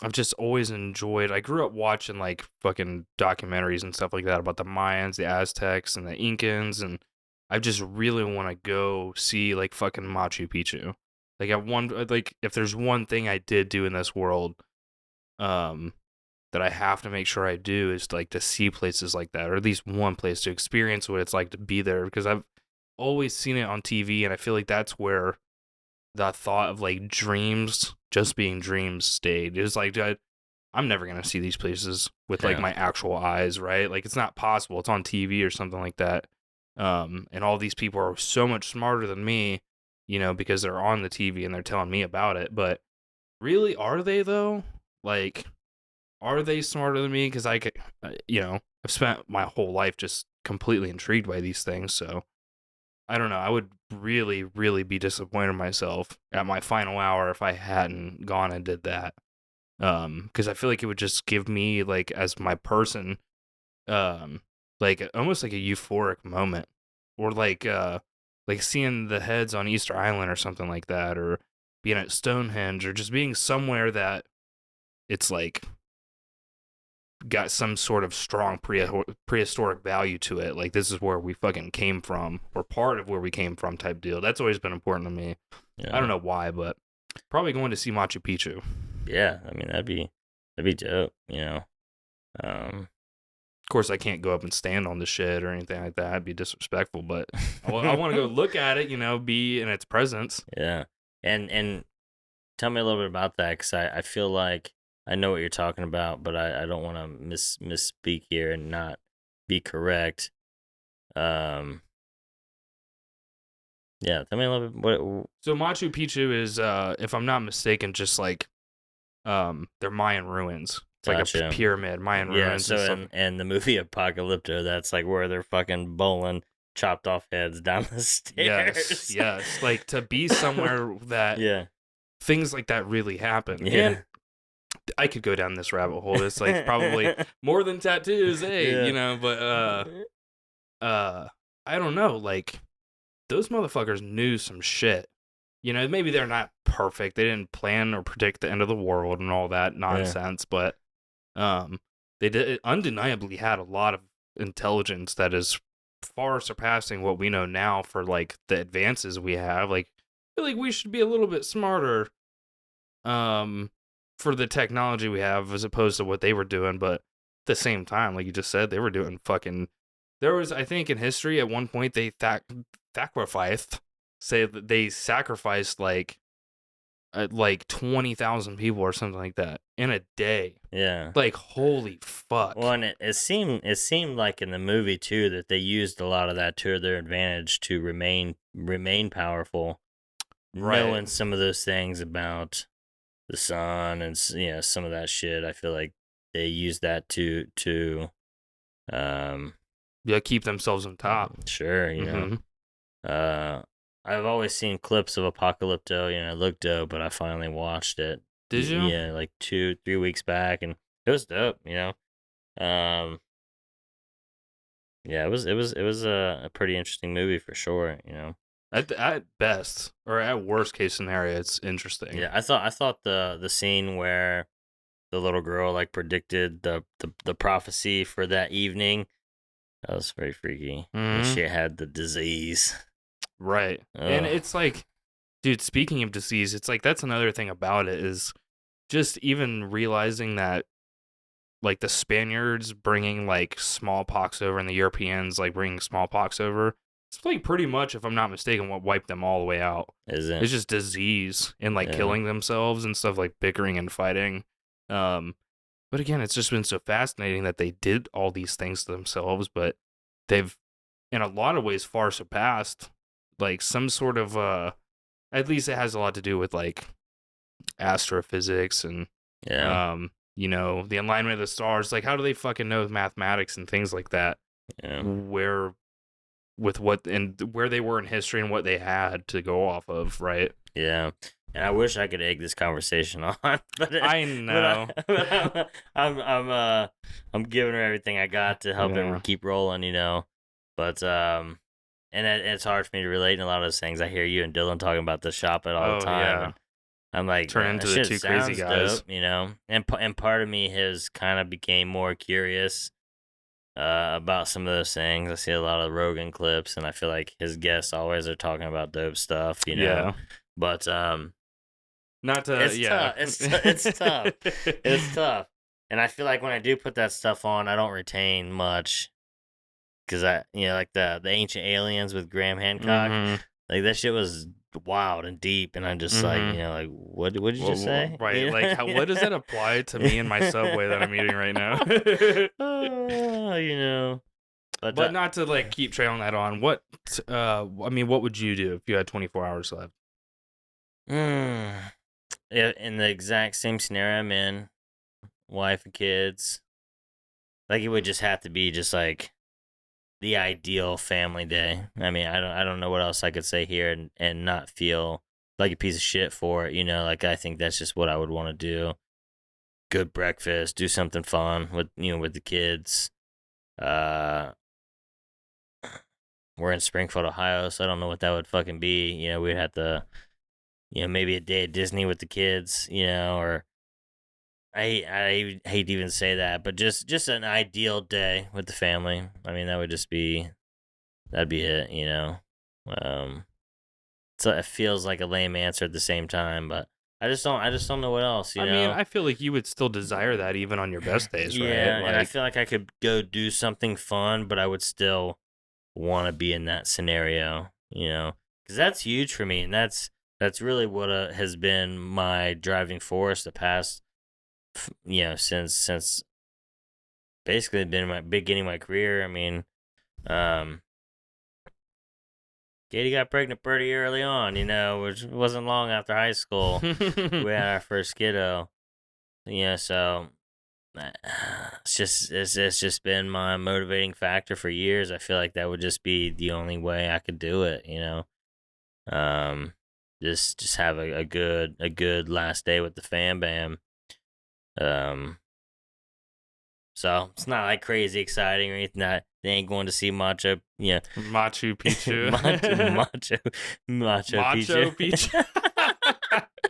I've just always enjoyed. I grew up watching like fucking documentaries and stuff like that about the Mayans, the Aztecs, and the Incans, and I just really want to go see like fucking Machu Picchu. Like if there's one thing I did do in this world, um, that I have to make sure I do is like to see places like that, or at least one place to experience what it's like to be there. Because I've always seen it on TV, and I feel like that's where the thought of like dreams just being dreams stayed. It was like, dude, I'm never gonna see these places with like yeah, my actual eyes, right? Like it's not possible. It's on TV or something like that. And all these people are so much smarter than me, because they're on the TV and they're telling me about it. But really, are they though? Like, are they smarter than me? Because I've spent my whole life just completely intrigued by these things. So I don't know. I would really, really be disappointed in myself at my final hour if I hadn't gone and did that. Because I feel like it would just give me like as my person, um, like almost like a euphoric moment, or like seeing the heads on Easter Island or something like that, or being at Stonehenge, or just being somewhere that it's like got some sort of strong prehistoric value to it. Like this is where we fucking came from, or part of where we came from, type deal. That's always been important to me. I don't yeah, know why, but probably going to see Machu Picchu. yeah. I mean, that'd be dope. Um, Of course, I can't go up and stand on the shit or anything like that. It'd be disrespectful, but I want to go look at it, be in its presence. yeah, and tell me a little bit about that, because I feel like I know what you're talking about, but I don't want to misspeak here and not be correct. Um, yeah, tell me a little bit. So Machu Picchu is, if I'm not mistaken, just like they're Mayan ruins. It's like a Gotcha. pyramid, Mayan Yeah, ruins and so stuff. in the movie Apocalypto, that's like where they're fucking bowling chopped off heads down the Yes, stairs. yes. Like to be somewhere that Yeah, things like that really happen. And yeah, I could go down this rabbit hole. It's like probably more than tattoos, hey, yeah, but I don't know, like those motherfuckers knew some shit. Maybe they're not perfect. They didn't plan or predict the end of the world and all that yeah, nonsense, but um they did undeniably had a lot of intelligence that is far surpassing what we know now for like the advances we have. Like I feel like we should be a little bit smarter um for the technology we have as opposed to what they were doing, but at the same time, like you just said, they were doing fucking there was, I think, in history at one point they sacrificed say that they sacrificed like 20,000 people or something like that in a day. yeah. Like holy fuck. Well, and it seemed like in the movie too that they used a lot of that to their advantage to remain powerful, Right. knowing some of those things about the sun and some of that shit. I feel like they used that to um Yeah, keep themselves on top. sure, Mhm. uh I've always seen clips of Apocalypto, it looked dope, but I finally watched it. Did you? Yeah, like 2-3 weeks back, and it was dope. Yeah, it was a pretty interesting movie for sure. At best, or at worst case scenario, it's interesting. Yeah, I thought the scene where the little girl like predicted the prophecy for that evening, that was very freaky. And Hmm. she had the disease. Right. And Ugh. it's like, dude, speaking of disease, it's like that's another thing about it is just even realizing that like the Spaniards bringing like smallpox over and the Europeans like bringing smallpox over. It's like pretty much, if I'm not mistaken, what wiped them all the way out. Isn't It's just disease and like yeah. killing themselves and stuff, like bickering and fighting. Um, but again, it's just been so fascinating that they did all these things to themselves, but they've in a lot of ways far surpassed like some sort of at least it has a lot to do with like astrophysics and Yeah. the alignment of the stars. Like, how do they fucking know mathematics and things like that? Yeah. Where with what and where they were in history and what they had to go off of, right? Yeah. And I wish I could egg this conversation on, but I but, know. I'm giving her everything I got to help it Yeah. keep rolling. But and it's hard for me to relate in a lot of those things. I hear you and Dylan talking about the shop it all the Oh time, yeah. and I'm like, Turn that into the shit two crazy sounds guys. dope. And part of me has kind of became more curious about some of those things. I see a lot of Rogan clips, and I feel like his guests always are talking about dope stuff. Yeah. But Not to it's yeah. tough. It's tough. It's tough. And I feel like when I do put that stuff on, I don't retain much because like the ancient aliens with Graham Hancock, Mhm. like that shit was wild and deep, and I'm just like, Mhm. like what did you just say? Right. Like how what does that apply to me and my subway that I'm eating right now? Oh. But But not to like keep trailing that on. I mean, what would you do if you had 24 hours left? mm, in the exact same scenario I'm in, wife and kids, like it would just have to be just like the ideal family day. I mean, I don't know what else I could say here and not feel like a piece of shit for it. Like I think that's just what I would want to do. Good breakfast, do something fun with the kids. Uh we're in Springfield, Ohio, so I don't know what that would fucking be. We'd have to, maybe a day at Disney with the kids, or I hate to even say that, but just an ideal day with the family. I mean, that'd be it. Um, so it feels like a lame answer at the same time, but I just don't know what else, I mean, I feel like you would still desire that even on your best days, right? Yeah, and I Like, feel like I could go do something fun, but I would still want to be in that scenario, because that's huge for me, and that's really what has been my driving force the past, since basically been my beginning of my career. I mean, um, Katie got pregnant pretty early on, which wasn't long after high school. We had our first kiddo. So it's just been my motivating factor for years. I feel like that would just be the only way I could do it. Um, just have a good last day with the fam bam. Um, so it's not like crazy exciting or anything. They ain't going to see Macho, Machu Picchu. Macho, Macho Macho Picchu.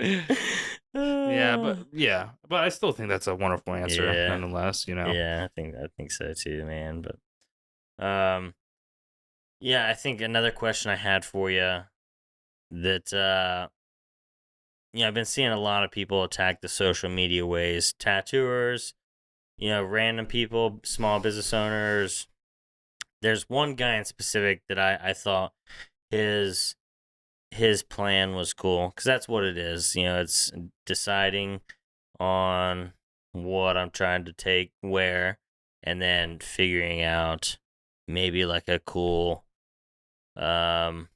Picchu. Yeah, Uh, but I still think that's a wonderful answer, yeah, nonetheless. yeah, I think so too, man. But yeah, I think another question I had for you that I've been seeing a lot of people attack the social media ways, tattooers, random people, small business owners. There's one guy in specific that I thought his his plan was cool because that's what it is. It's deciding on what I'm trying to take where, and then figuring out maybe like a cool, um,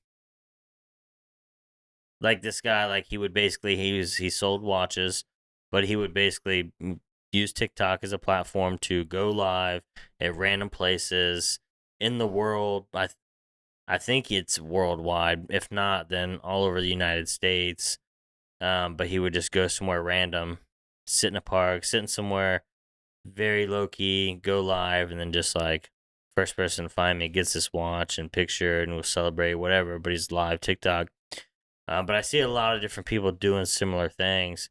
like this guy, like he would basically he sold watches, but he would basically use TikTok as a platform to go live at random places in the world. I think it's worldwide. If not, then all over the United States. But he would just go somewhere random, sit in a park, sitting somewhere very low key, go live, and then just like first person to find me gets this watch and picture, and we'll celebrate whatever. But he's live TikTok. But I see a lot of different people doing similar things.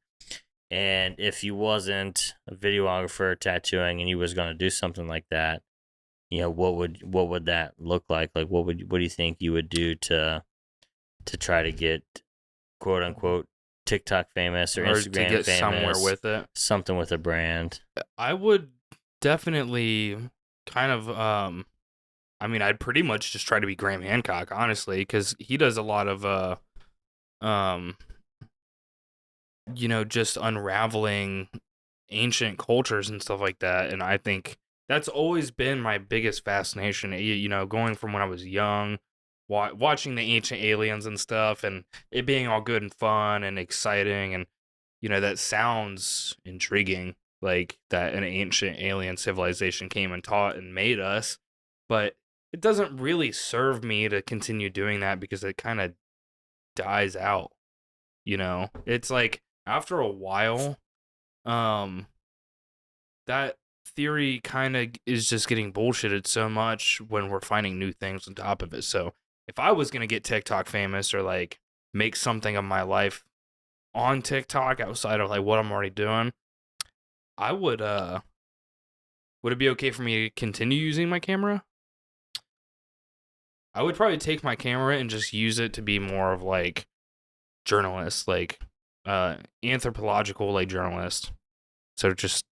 And if you wasn't a videographer tattooing and you was gonna do something like that, what would that look like? Like, what do you think you would do to try to get quote unquote TikTok famous or Or to Instagram get somewhere famous, with it. something with a brand? I would definitely kind of I mean, I'd pretty much just try to be Graham Hancock, honestly, because he does a lot of um just unraveling ancient cultures and stuff like that. And I think that's always been my biggest fascination. Going from when I was young, watching the ancient aliens and stuff, and it being all good and fun and exciting, and that sounds intriguing, like that an ancient alien civilization came and taught and made us, but it doesn't really serve me to continue doing that because it kind of dies out. It's like after a while, um, that theory kind of is just getting bullshitted so much when we're finding new things on top of it. So if I was gonna get TikTok famous or like make something of my life on TikTok outside of like what I'm already doing, I would it be okay for me to continue using my camera? I would probably take my camera and just use it to be more of like journalist, like anthropological like journalist. So just,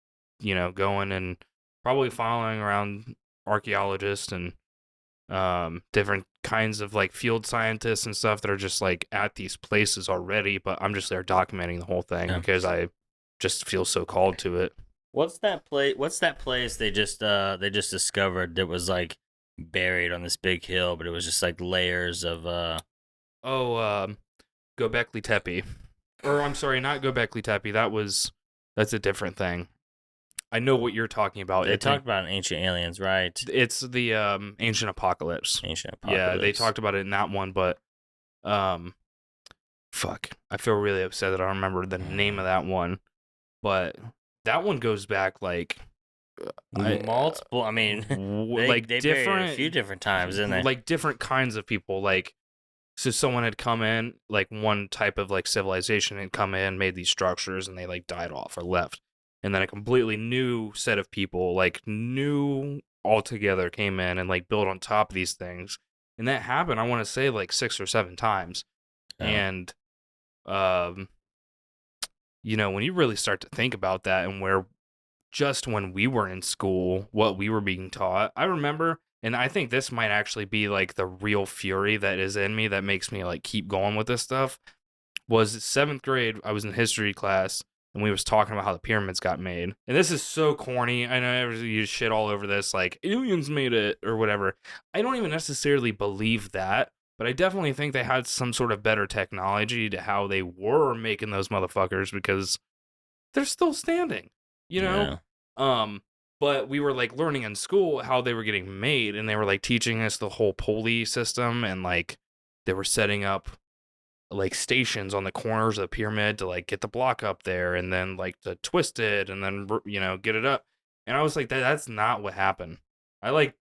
going and probably following around archaeologists and different kinds of like field scientists and stuff that are just like at these places already, but I'm just there documenting the whole thing because I just feel so called to it. What's that place they just discovered that was like buried on this big hill, but it was just like layers of Göbekli Tepe. Or I'm sorry, not Göbekli Tepe. That's a different thing. I know what you're talking about. They talked about ancient aliens, right? It's the Ancient Apocalypse. Ancient Apocalypse. Yeah, they talked about it in that one, but fuck. I feel really upset that I don't remember the name of that one. But that one goes back like multiple. I mean, they different, a few different times, didn't they? Like different kinds of people. Like, so someone had come in, like one type of like civilization had come in, made these structures, and they like died off or left, and then a completely new set of people, like new altogether, came in and like built on top of these things, and that happened. I want to say like 6 or 7 times, and when you really start to think about that and when we were in school, what we were being taught, I remember, and I think this might actually be like the real fury that is in me that makes me like keep going with this stuff, was 7th grade, I was in history class, and we was talking about how the pyramids got made. And this is so corny. I know you shit all over this, like, aliens made it or whatever. I don't even necessarily believe that, but I definitely think they had some sort of better technology to how they were making those motherfuckers because they're still standing, Yeah. But we were like learning in school how they were getting made, and they were like teaching us the whole pulley system, and like they were setting up like stations on the corners of the pyramid to like get the block up there, and then like to twist it, and then get it up. And I was like, that's not what happened. I like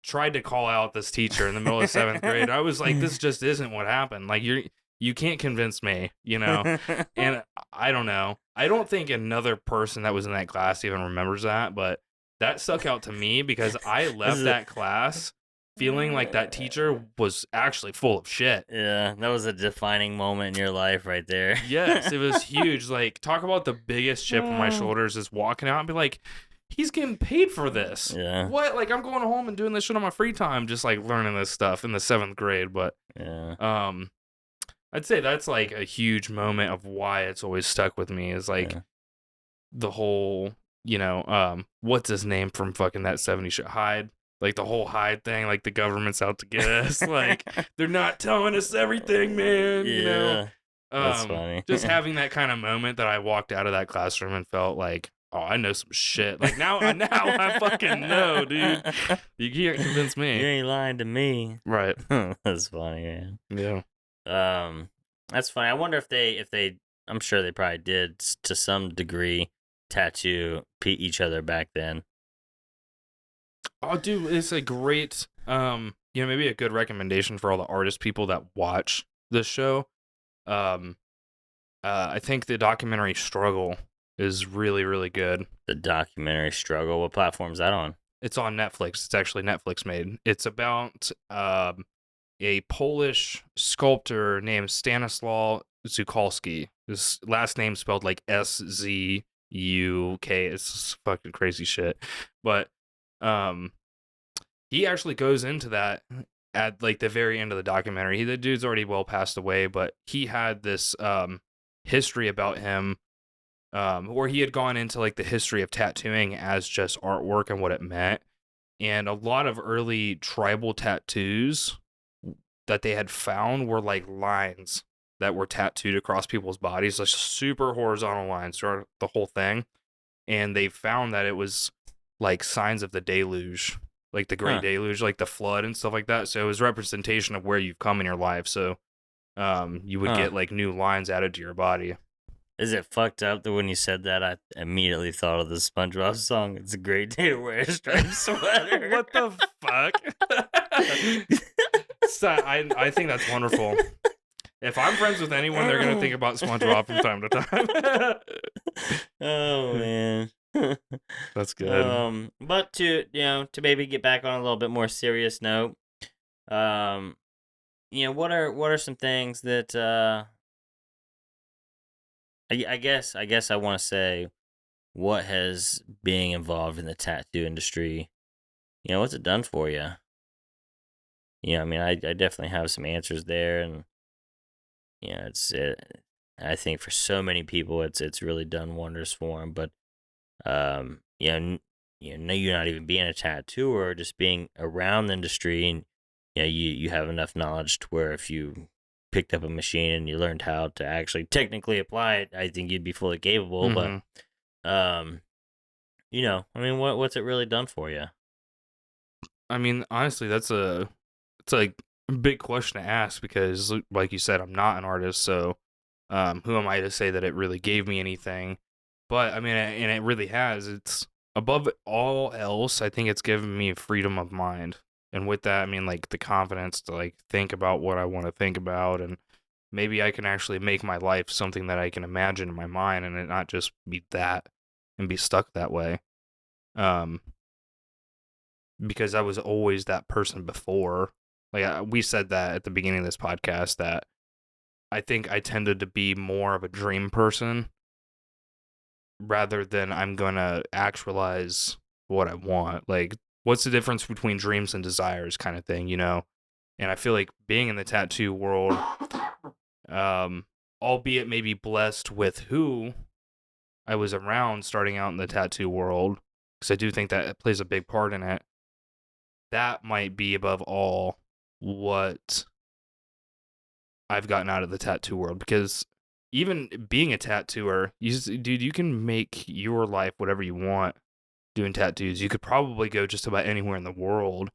tried to call out this teacher in the middle of 7th grade. I was like, this just isn't what happened. Like you can't convince me, And I don't know. I don't think another person that was in that class even remembers that, but that stuck out to me because I left that class feeling like that teacher was actually full of shit. Yeah, that was a defining moment in your life right there. Yes, it was huge. Like, talk about the biggest chip on my shoulders is walking out and be like, he's getting paid for this. Yeah. What? Like, I'm going home and doing this shit on my free time, just like learning this stuff in the 7th grade. But yeah. I'd say that's like a huge moment of why it's always stuck with me is like the whole, what's his name from fucking that 70s show? Hyde. Like the whole Hyde thing, like the government's out to get us. Like, they're not telling us everything, man. Yeah. That's funny. Just having that kind of moment that I walked out of that classroom and felt like, oh, I know some shit. Like now I fucking know, dude. You can't convince me. You ain't lying to me. Right. That's funny, man. Yeah. That's funny. I wonder if they I'm sure they probably did to some degree tattoo each other back then. Oh, dude, it's a great, maybe a good recommendation for all the artist people that watch this show. Um, I think the documentary Struggle is really, really good. The documentary Struggle. What platform is that on? It's on Netflix. It's actually Netflix made. It's about a Polish sculptor named Stanislaw Zukalski. His last name spelled like Szuk. It's fucking crazy shit. But um, he actually goes into that at like the very end of the documentary. The dude's already well passed away, but he had this history about him where he had gone into like the history of tattooing as just artwork and what it meant. And a lot of early tribal tattoos that they had found were like lines that were tattooed across people's bodies, like super horizontal lines throughout the whole thing. And they found that it was like signs of the deluge, like the Great Huh. Deluge, like the flood and stuff like that. So it was representation of where you've come in your life. So you would Huh. get like new lines added to your body. Is it fucked up that when you said that, I immediately thought of the SpongeBob song? It's a great day to wear a striped sweater. What the fuck? So I think that's wonderful. If I'm friends with anyone, they're gonna think about SpongeBob from time to time. Oh man. That's good. But to maybe get back on a little bit more serious note, um, what are some things that I guess I want to say, what has being involved in the tattoo industry, what's it done for you? I mean, I definitely have some answers there, and I think for so many people, it's really done wonders for them. But you're not even being a tattooer, just being around the industry, and you have enough knowledge to where if you picked up a machine and you learned how to actually technically apply it, I think you'd be fully capable. But Hmm. um, I mean, what's it really done for you? I mean, honestly, it's like a big question to ask because, like you said, I'm not an artist, so who am I to say that it really gave me anything? But I mean, and it really has. It's above all else. I think it's given me freedom of mind, and with that, I mean like the confidence to like think about what I want to think about, and maybe I can actually make my life something that I can imagine in my mind, and it not just be that and be stuck that way. Um, because I was always that person before. Like we said that at the beginning of this podcast that I think I tended to be more of a dream person rather than I'm going to actualize what I want. Like, what's the difference between dreams and desires, kind of thing, you know? And I feel like being in the tattoo world, um, albeit maybe blessed with who I was around starting out in the tattoo world, because I do think that plays a big part in it. That might be above all what I've gotten out of the tattoo world because even being a tattooer, dude, you can make your life whatever you want doing tattoos. You could probably go just about anywhere in the world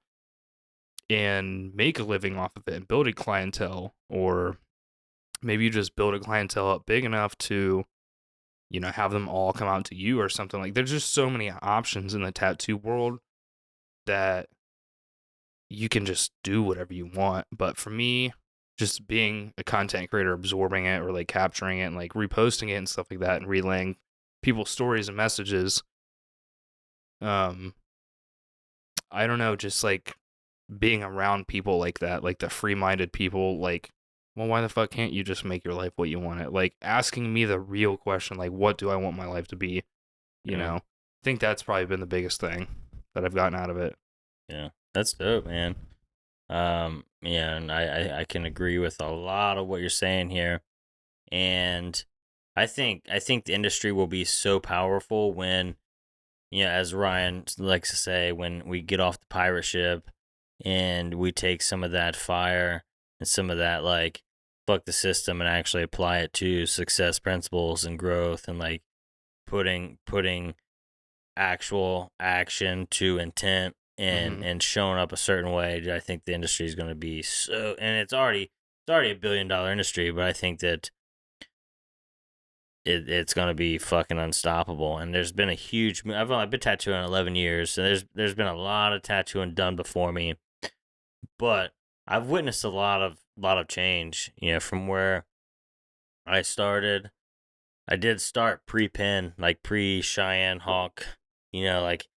and make a living off of it and build a clientele, or maybe you just build a clientele up big enough to, have them all come out to you or something. Like there's just so many options in the tattoo world that you can just do whatever you want. But for me, just being a content creator, absorbing it or like capturing it and like reposting it and stuff like that and relaying people's stories and messages, um, I don't know, just like being around people like that, like the free minded people, like, well, why the fuck can't you just make your life what you want it? Like asking me the real question, like, what do I want my life to be? Yeah, I think that's probably been the biggest thing that I've gotten out of it. yeah, that's dope, man. Yeah, and I can agree with a lot of what you're saying here, and I think the industry will be so powerful when, as Ryan likes to say, when we get off the pirate ship and we take some of that fire and some of that like fuck the system and actually apply it to success principles and growth, and like putting actual action to intent, and Hmm. showing up a certain way. I think the industry is going to be so, and it's already a $1 billion industry, but I think that it's gonna be fucking unstoppable. And there's been a huge. I've been tattooing 11 years, so there's been a lot of tattooing done before me, but I've witnessed a lot of change. From where I started. I did start pre-pin, like pre-Cheyenne Hawk. Like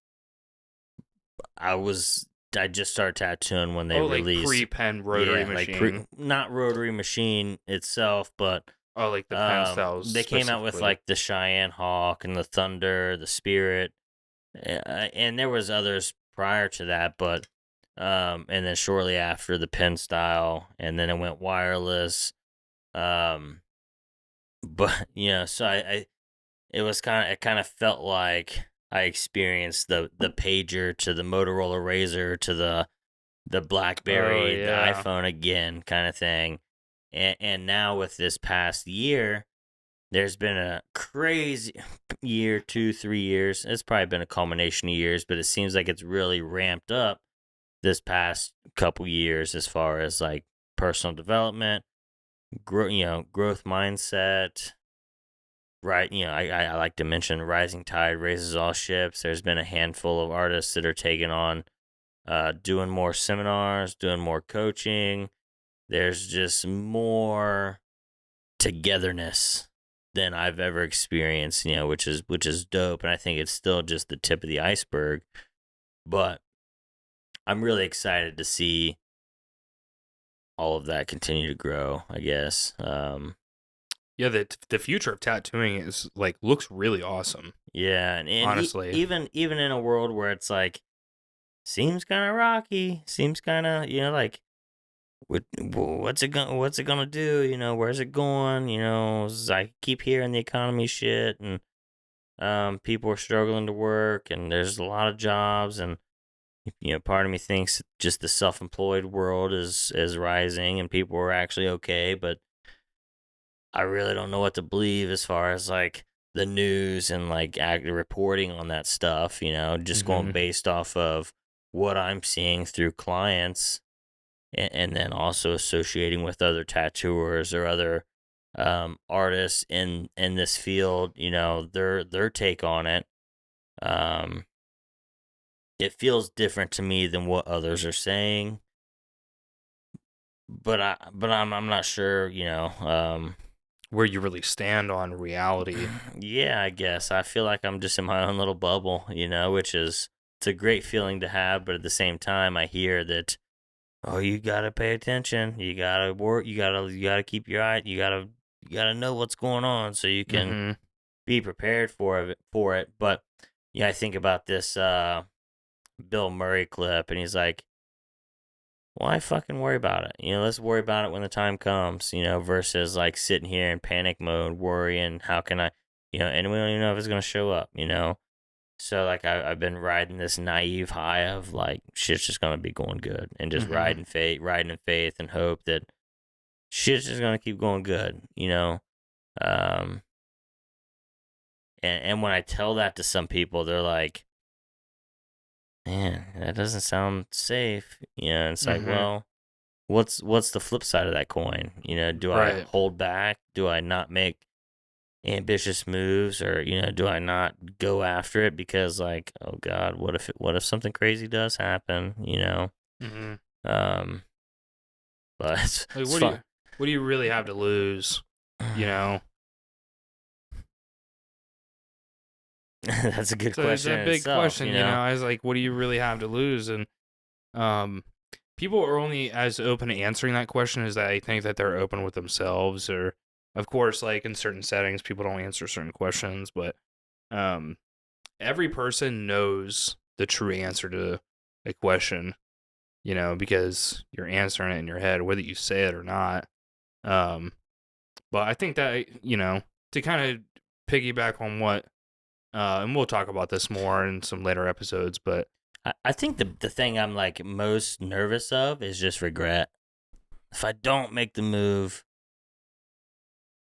I just started tattooing when they Oh, like released. pre-pen rotary Yeah, like machine. not rotary machine itself, but Oh, like the pen styles they came out with specifically. like the Cheyenne Hawk and the Thunder, the Spirit, and there was others prior to that, but and then shortly after the pen style, and then it went wireless. Um, but so I it kind of felt like I experienced the pager to the Motorola Razor to the Oh BlackBerry, the yeah. iPhone again, kind of thing. And now with this past year, there's been a crazy year, 2, 3 years. It's probably been a culmination of years, but it seems like it's really ramped up this past couple years as far as like personal development, growth mindset. Right, I like to mention rising tide raises all ships. There's been a handful of artists that are taking on doing more seminars, doing more coaching. There's just more togetherness than I've ever experienced, which is dope. And I think it's still just the tip of the iceberg. But I'm really excited to see all of that continue to grow, I guess. Yeah, the future of tattooing is like looks really awesome. Yeah, and Honestly. even in a world where it's like seems kind of rocky, seems kind of like what's it gonna do? Where's it going? I keep hearing the economy shit, and people are struggling to work, and there's a lot of jobs, and part of me thinks just the self-employed world is rising, and people are actually okay, but I really don't know what to believe as far as like the news and like reporting on that stuff. Just going Hmm. based off of what I'm seeing through clients, and then also associating with other tattooers or other artists in this field. Their take on it. Um, it feels different to me than what others are saying, but I'm not sure. Where you really stand on reality. Yeah, I guess I feel like I'm just in my own little bubble, which is it's a great feeling to have, but at the same time, I hear that you gotta pay attention, you gotta work, you gotta keep your eye, you gotta know what's going on so you can Hmm. be prepared for it. But yeah, I think about this Bill Murray clip, and he's like, why fucking worry about it? Let's worry about it when the time comes, versus like sitting here in panic mode, worrying, how can I, and we don't even know if it's going to show up. So, like, I've been riding this naive high of like, shit's just going to be going good, and just Hmm. riding in faith and hope that shit's just going to keep going good. Um, and when I tell that to some people, they're like, man, that doesn't sound safe. It's like, Hmm. well, what's the flip side of that coin? Do I Right. hold back? Do I not make ambitious moves, or do I not go after it because like, oh god, what if something crazy does happen? Hmm. Um, but Like it's fun. what do you really have to lose? You know? That's a good So it's question a in big itself. question, I was like, what do you really have to lose? And um people are only as open to answering that question as I think that they're open with themselves. Or of course, like in certain settings, people don't answer certain questions, but um every person knows the true answer to a question, because you're answering it in your head, whether you say it or not. Um, but I think that, to kind of piggyback on what, and we'll talk about this more in some later episodes, but I think the thing I'm like most nervous of is just regret. If I don't make the move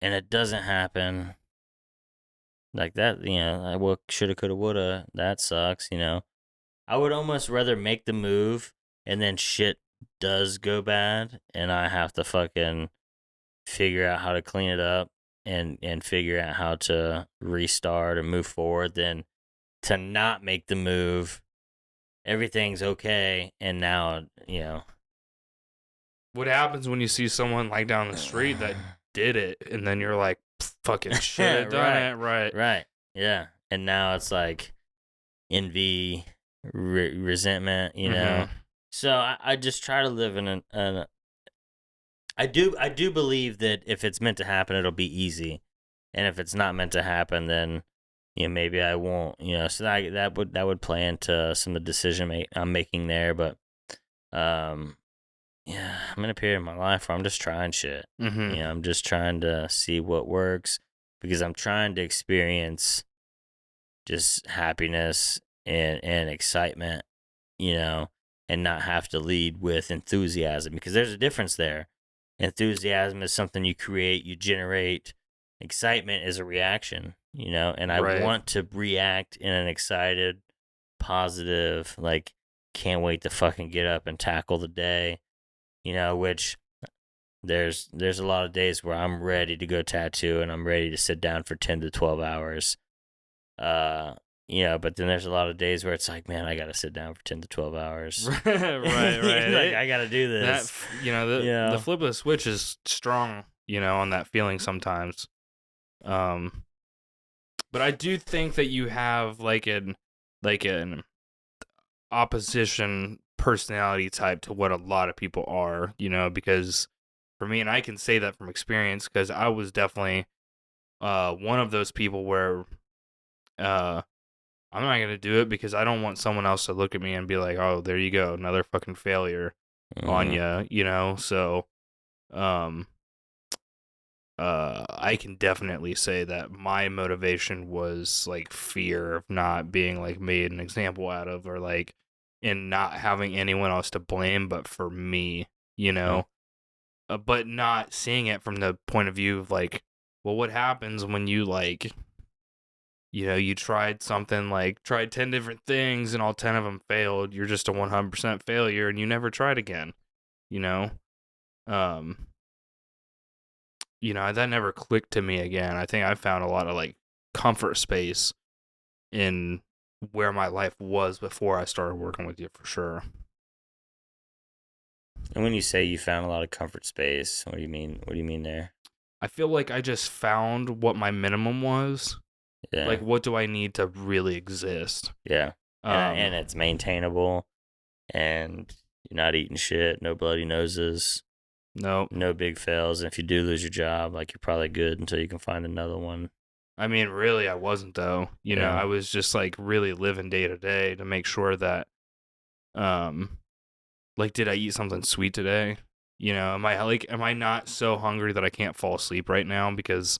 and it doesn't happen, like that, I shoulda, coulda, woulda. That sucks. I would almost rather make the move and then shit does go bad and I have to fucking figure out how to clean it up and figure out how to restart or move forward than to not make the move. Everything's okay, and now, What happens when you see someone like down the street that did it, and then you're like, fucking should have done Right. it, right? Right. Yeah. And now it's like envy, resentment, Mhm. So I just try to live in I do believe that if it's meant to happen, it'll be easy, and if it's not meant to happen, then maybe I won't. So that would play into some of the I'm making there, but um, yeah, I'm in a period of my life where I'm just trying shit. Mhm. I'm just trying to see what works because I'm trying to experience just happiness and excitement, you know, and not have to lead with enthusiasm because there's a difference there. Enthusiasm is something you create, you generate. Excitement is a reaction, and I Right. want to react in an excited, positive, like, can't wait to fucking get up and tackle the day, which there's a lot of days where I'm ready to go tattoo and I'm ready to sit down for 10 to 12 hours. But then there's a lot of days where it's like, man, I got to sit down for 10 to 12 hours. Right. Like, I got to do this. The flip of the switch is strong, on that feeling sometimes. But I do think that you have like an opposition personality type to what a lot of people are, because for me, and I can say that from experience, because I was definitely one of those people where I'm not gonna do it because I don't want someone else to look at me and be like, "Oh, there you go, another fucking failure on you." So, um, I can definitely say that my motivation was like fear of not being like made an example out of, or like in not having anyone else to blame, but for me, but not seeing it from the point of view of like, well, what happens when you like you tried something like tried 10 different things and all 10 of them failed. You're just a 100% failure and you never tried again, you know? Um, that never clicked to me again. I think I found a lot of like comfort space in where my life was before I started working with you for sure. And when you say you found a lot of comfort space, what do you mean? What do you mean there? I feel like I just found what my minimum was. Yeah. Like, what do I need to really exist? Yeah. And it's maintainable, and you're not eating shit, no bloody noses, no big fails. And if you do lose your job, like, you're probably good until you can find another one. I mean, really, I wasn't though. Yeah. I was just like really living day to day to make sure that, like, did I eat something sweet today? Am I not so hungry that I can't fall asleep right now? Because,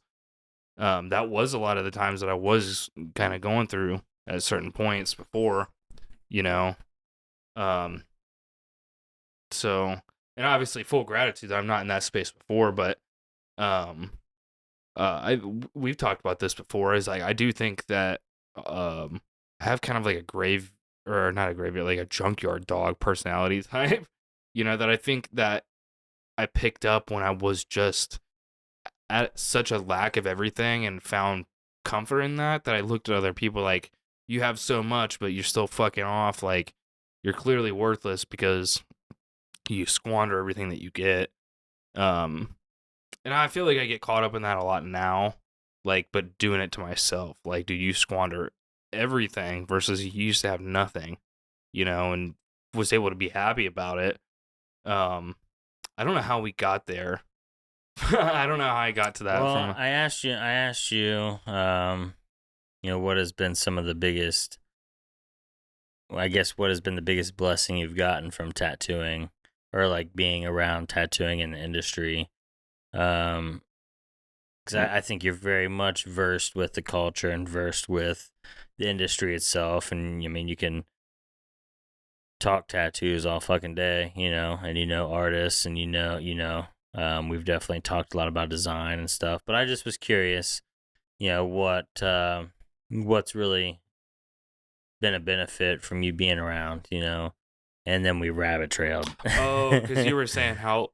that was a lot of the times that I was kind of going through at certain points before, you know. So, and obviously full gratitude that I'm not in that space before, but, we've talked about this before. Is like I do think that I have kind of like a grave or not a graveyard, like a junkyard dog personality type. That I think that I picked up when I was just at such a lack of everything and found comfort in that I looked at other people like, you have so much, but you're still fucking off. Like, you're clearly worthless because you squander everything that you get. And I feel like I get caught up in that a lot now, like, but doing it to myself. Like, do you squander everything versus you used to have nothing, and was able to be happy about it. I don't know how we got there. I don't know how I got to that. Well, I asked you, what has been some of the biggest, I guess, what has been the biggest blessing you've gotten from tattooing or like being around tattooing in the industry? Because I think you're very much versed with the culture and versed with the industry itself. And I mean, you can talk tattoos all fucking day, and artists, and we've definitely talked a lot about design and stuff. But I just was curious, what's really been a benefit from you being around, and then we rabbit trailed. Oh, because you were saying how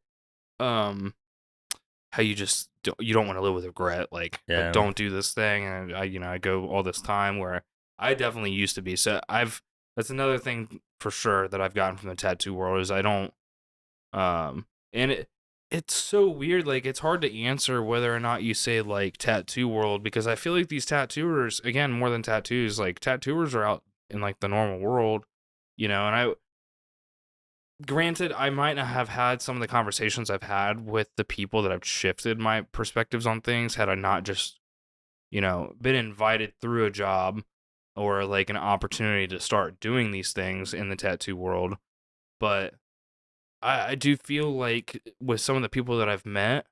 you just you don't want to live with regret. Like, Yeah. don't do this thing, and I go all this time where I definitely used to be. So that's another thing for sure that I've gotten from the tattoo world is I don't and it's so weird. Like, it's hard to answer whether or not you say like tattoo world, because I feel like these tattooers, again, more than tattoos, like tattooers are out in like the normal world, and granted, I might not have had some of the conversations I've had with the people that have shifted my perspectives on things had I not just, been invited through a job or like an opportunity to start doing these things in the tattoo world. But I do feel like with some of the people that I've met,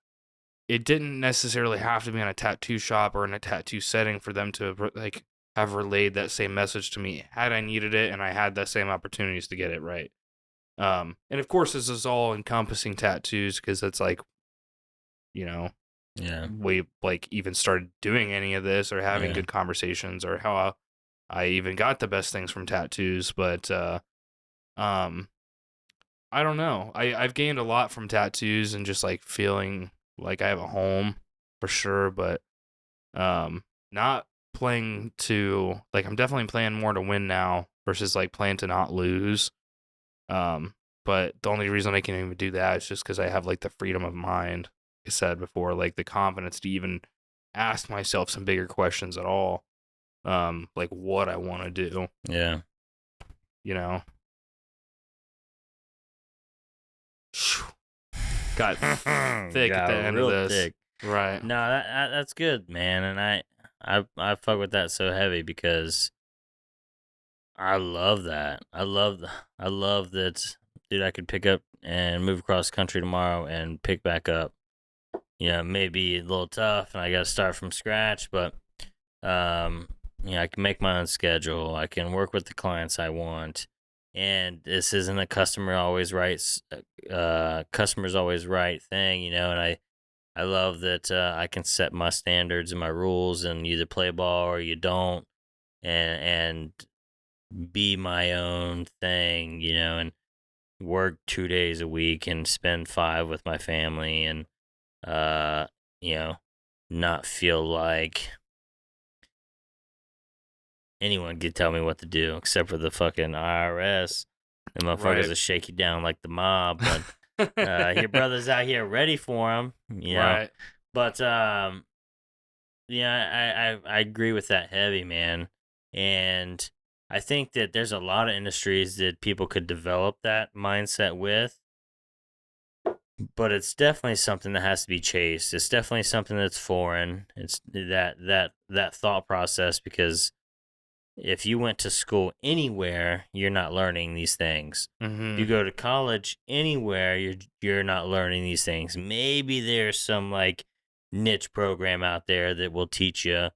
it didn't necessarily have to be in a tattoo shop or in a tattoo setting for them to like have relayed that same message to me had I needed it and I had the same opportunities to get it right. And of course, this is all encompassing tattoos because it's like, Yeah. we like even started doing any of this or having Yeah. good conversations or how I even got the best things from tattoos. But I don't know. I've gained a lot from tattoos and just like feeling like I have a home for sure, but not playing to like I'm definitely playing more to win now versus like playing to not lose. But the only reason I can even do that is just because I have like the freedom of mind, like I said before, like the confidence to even ask myself some bigger questions at all. Like what I want to do, Yeah. you know. Phew. Got thick at Got the end of real this. thick. Right. No, that's good, man, and I fuck with that so heavy because I love that. I love that, dude. I could pick up and move across country tomorrow and pick back up. Yeah, maybe a little tough, and I got to start from scratch, but um, I can make my own schedule. I can work with the clients I want, and this isn't a customers always right thing, and I love that I can set my standards and my rules, and either play ball or you don't, and be my own thing, and work 2 days a week and spend five with my family, and uh, you know, not feel like anyone could tell me what to do except for the fucking IRS. The motherfuckers Right. will shake you down like the mob, but your brother's out here ready for him, Right. But yeah, I agree with that heavy, man. And I think that there's a lot of industries that people could develop that mindset with, but it's definitely something that has to be chased. It's definitely something that's foreign. It's that thought process, because if you went to school anywhere, you're not learning these things. If Mm-hmm. you go to college anywhere, you're not learning these things. Maybe there's some like niche program out there that will teach you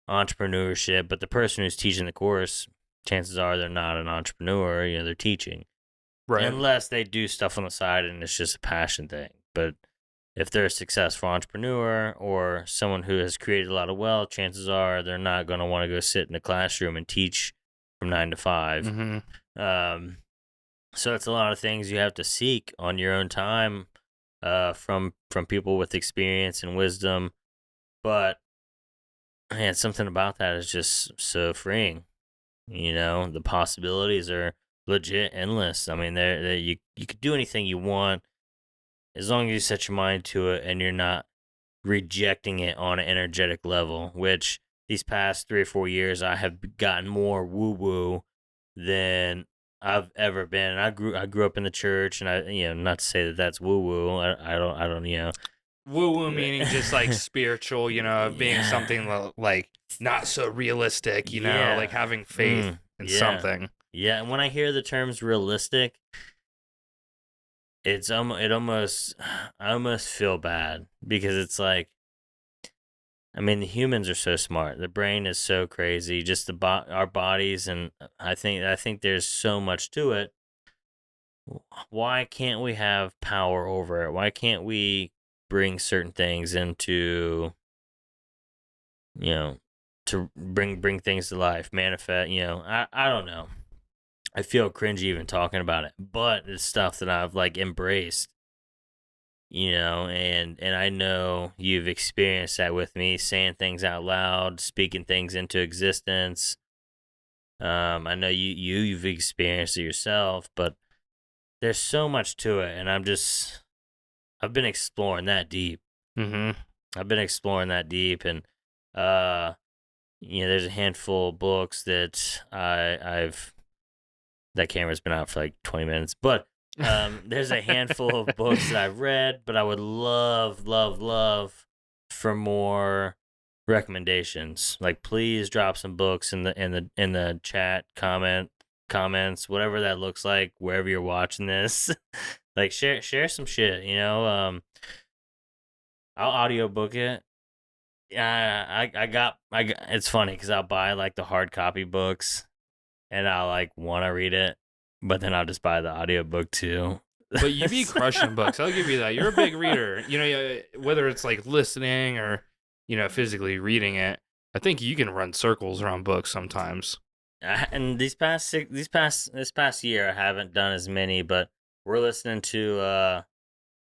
entrepreneurship, but the person who's teaching the course, chances are they're not an entrepreneur. They're teaching, Right. unless they do stuff on the side and it's just a passion thing. But if they're a successful entrepreneur or someone who has created a lot of wealth, chances are they're not going to want to go sit in the classroom and teach from 9 to 5. Mm-hmm. So it's a lot of things you have to seek on your own time, from people with experience and wisdom. But man, something about that is just so freeing. The possibilities are legit endless. I mean, you could do anything you want as long as you set your mind to it and you're not rejecting it on an energetic level. Which these past 3 or 4 years, I have gotten more woo woo than I've ever been. And I grew up in the church, and not to say that that's woo woo. I don't. Woo woo meaning just like spiritual, being something Yeah. like not so realistic, like Yeah. having faith in Yeah. something. Yeah. And when I hear the terms realistic, it almost I almost feel bad, because it's like, I mean, the humans are so smart. The brain is so crazy. Just our bodies, and I think there's so much to it. Why can't we have power over it? Why can't we bring certain things into, you know to bring things to life, manifest? I don't know. I feel cringy even talking about it, but it's stuff that I've like embraced. and I know you've experienced that with me, saying things out loud, speaking things into existence. I know you've experienced it yourself, but there's so much to it, and I've been exploring that deep. Mm-hmm. I've been exploring that deep, and uh, there's a handful of books that I've that camera's been out for like 20 minutes, but there's a handful of books that I've read, but I would love, love, love for more recommendations. Like, please drop some books in the chat comments, whatever that looks like, wherever you're watching this. Like, share some shit. I'll audiobook it. Yeah, I got. It's funny because I'll buy like the hard copy books, and I'll like want to read it, but then I'll just buy the audiobook too. But you be crushing books. I'll give you that. You're a big reader. Whether it's like listening or, physically reading it, I think you can run circles around books sometimes. And this past year, I haven't done as many, but we're listening to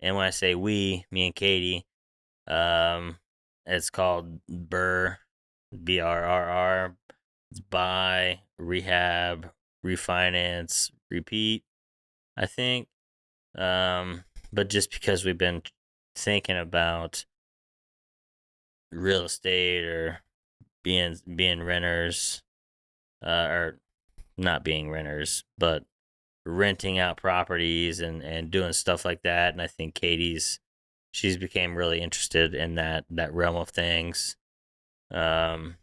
and when I say we, me and Katie, um, it's called BRRR. It's buy, rehab, refinance, repeat, I think. But just because we've been thinking about real estate or being renters, or not being renters, but renting out properties and doing stuff like that. And I think she's became really interested in that realm of things. But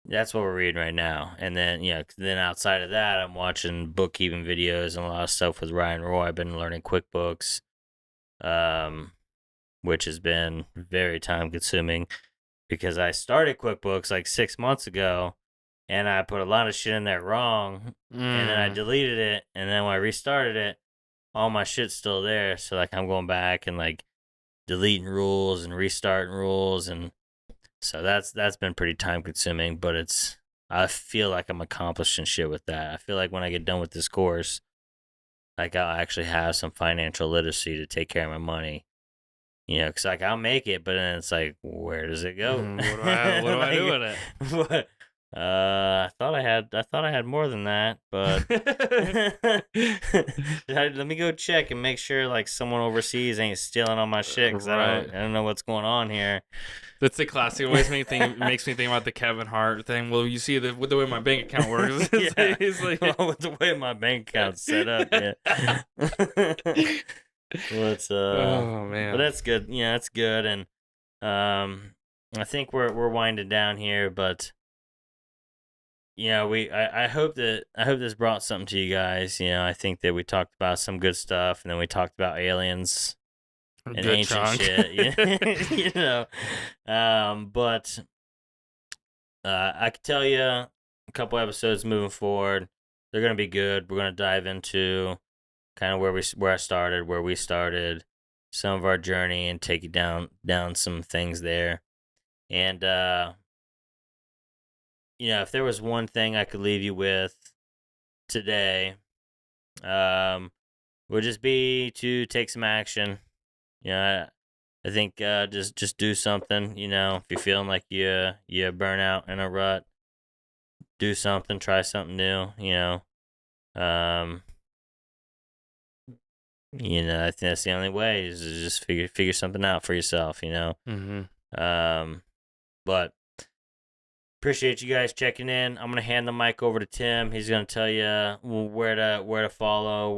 that's what we're reading right now. And then, then outside of that, I'm watching bookkeeping videos and a lot of stuff with Ryan Roy. I've been learning QuickBooks, which has been very time consuming because I started QuickBooks like 6 months ago and I put a lot of shit in there wrong. And then I deleted it. And then when I restarted it, all my shit's still there. So like I'm going back and like deleting rules and restarting rules, and so that's been pretty time consuming, but I feel like I'm accomplishing shit with that. I feel like when I get done with this course, like I'll actually have some financial literacy to take care of my money. Because like I'll make it, but then it's like, where does it go? What do I do with it? What? I thought I had more than that, but let me go check and make sure like someone overseas ain't stealing all my shit because I don't know what's going on here. That's the classic. It always makes me think about the Kevin Hart thing. Well, you see with the way my bank account works. It's like with the way my bank account's set up. Yeah. Oh man. But that's good. Yeah, that's good. And I think we're winding down here, but I hope this brought something to you guys. I think that we talked about some good stuff, and then we talked about aliens and Good ancient chunk. shit. But I could tell you a couple episodes moving forward, they're gonna be good. We're gonna dive into kind of where we started, some of our journey, and take you down some things there. And if there was one thing I could leave you with today, would just be to take some action. I think just do something. If you're feeling like you burn out in a rut, do something, try something new. I think that's the only way is to just figure something out for yourself. But appreciate you guys checking in. I'm gonna hand the mic over to Tim. He's gonna tell you where to follow,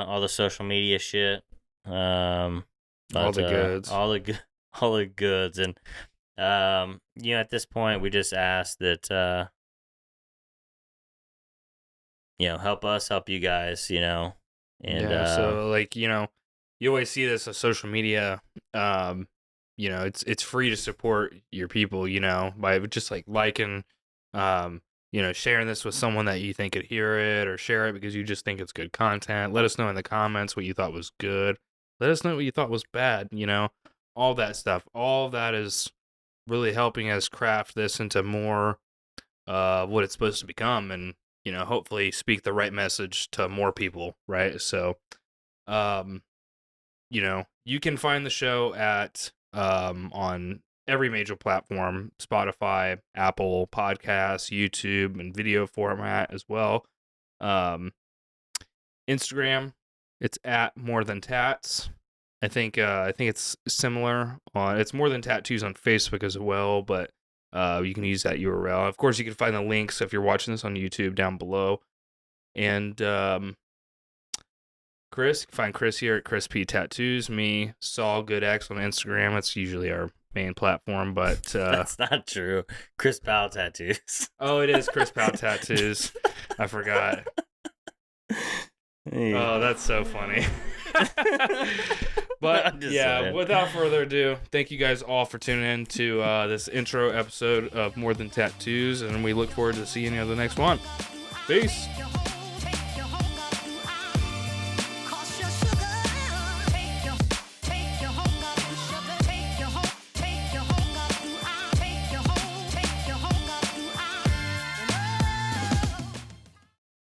all the social media shit. All the goods. All the goods. And at this point we just ask that help us help you guys, and so like, you always see this on social media. It's free to support your people, by just like liking, sharing this with someone that you think could hear it, or share it because you just think it's good content. Let us know in the comments what you thought was good. Let us know what you thought was bad, all that stuff. All of that is really helping us craft this into more what it's supposed to become, and, hopefully speak the right message to more people, right? So, you can find the show at on every major platform: Spotify, Apple Podcasts, YouTube, and video format as well. Instagram, it's at More Than Tats. I think it's similar on. It's More Than Tattoos on Facebook as well, but you can use that URL. Of course, you can find the links if you're watching this on YouTube down below. And Chris, you can find Chris here at Chris P Tattoos. Me, Saul Good X on Instagram. That's usually our main platform, but That's not true. Chris Powell Tattoos. oh, it is Chris Powell Tattoos. I forgot. Oh, that's so funny. But yeah, saying. without further ado, thank you guys all for tuning in to this intro episode of More Than Tattoos, and we look forward to seeing you on the next one. Peace.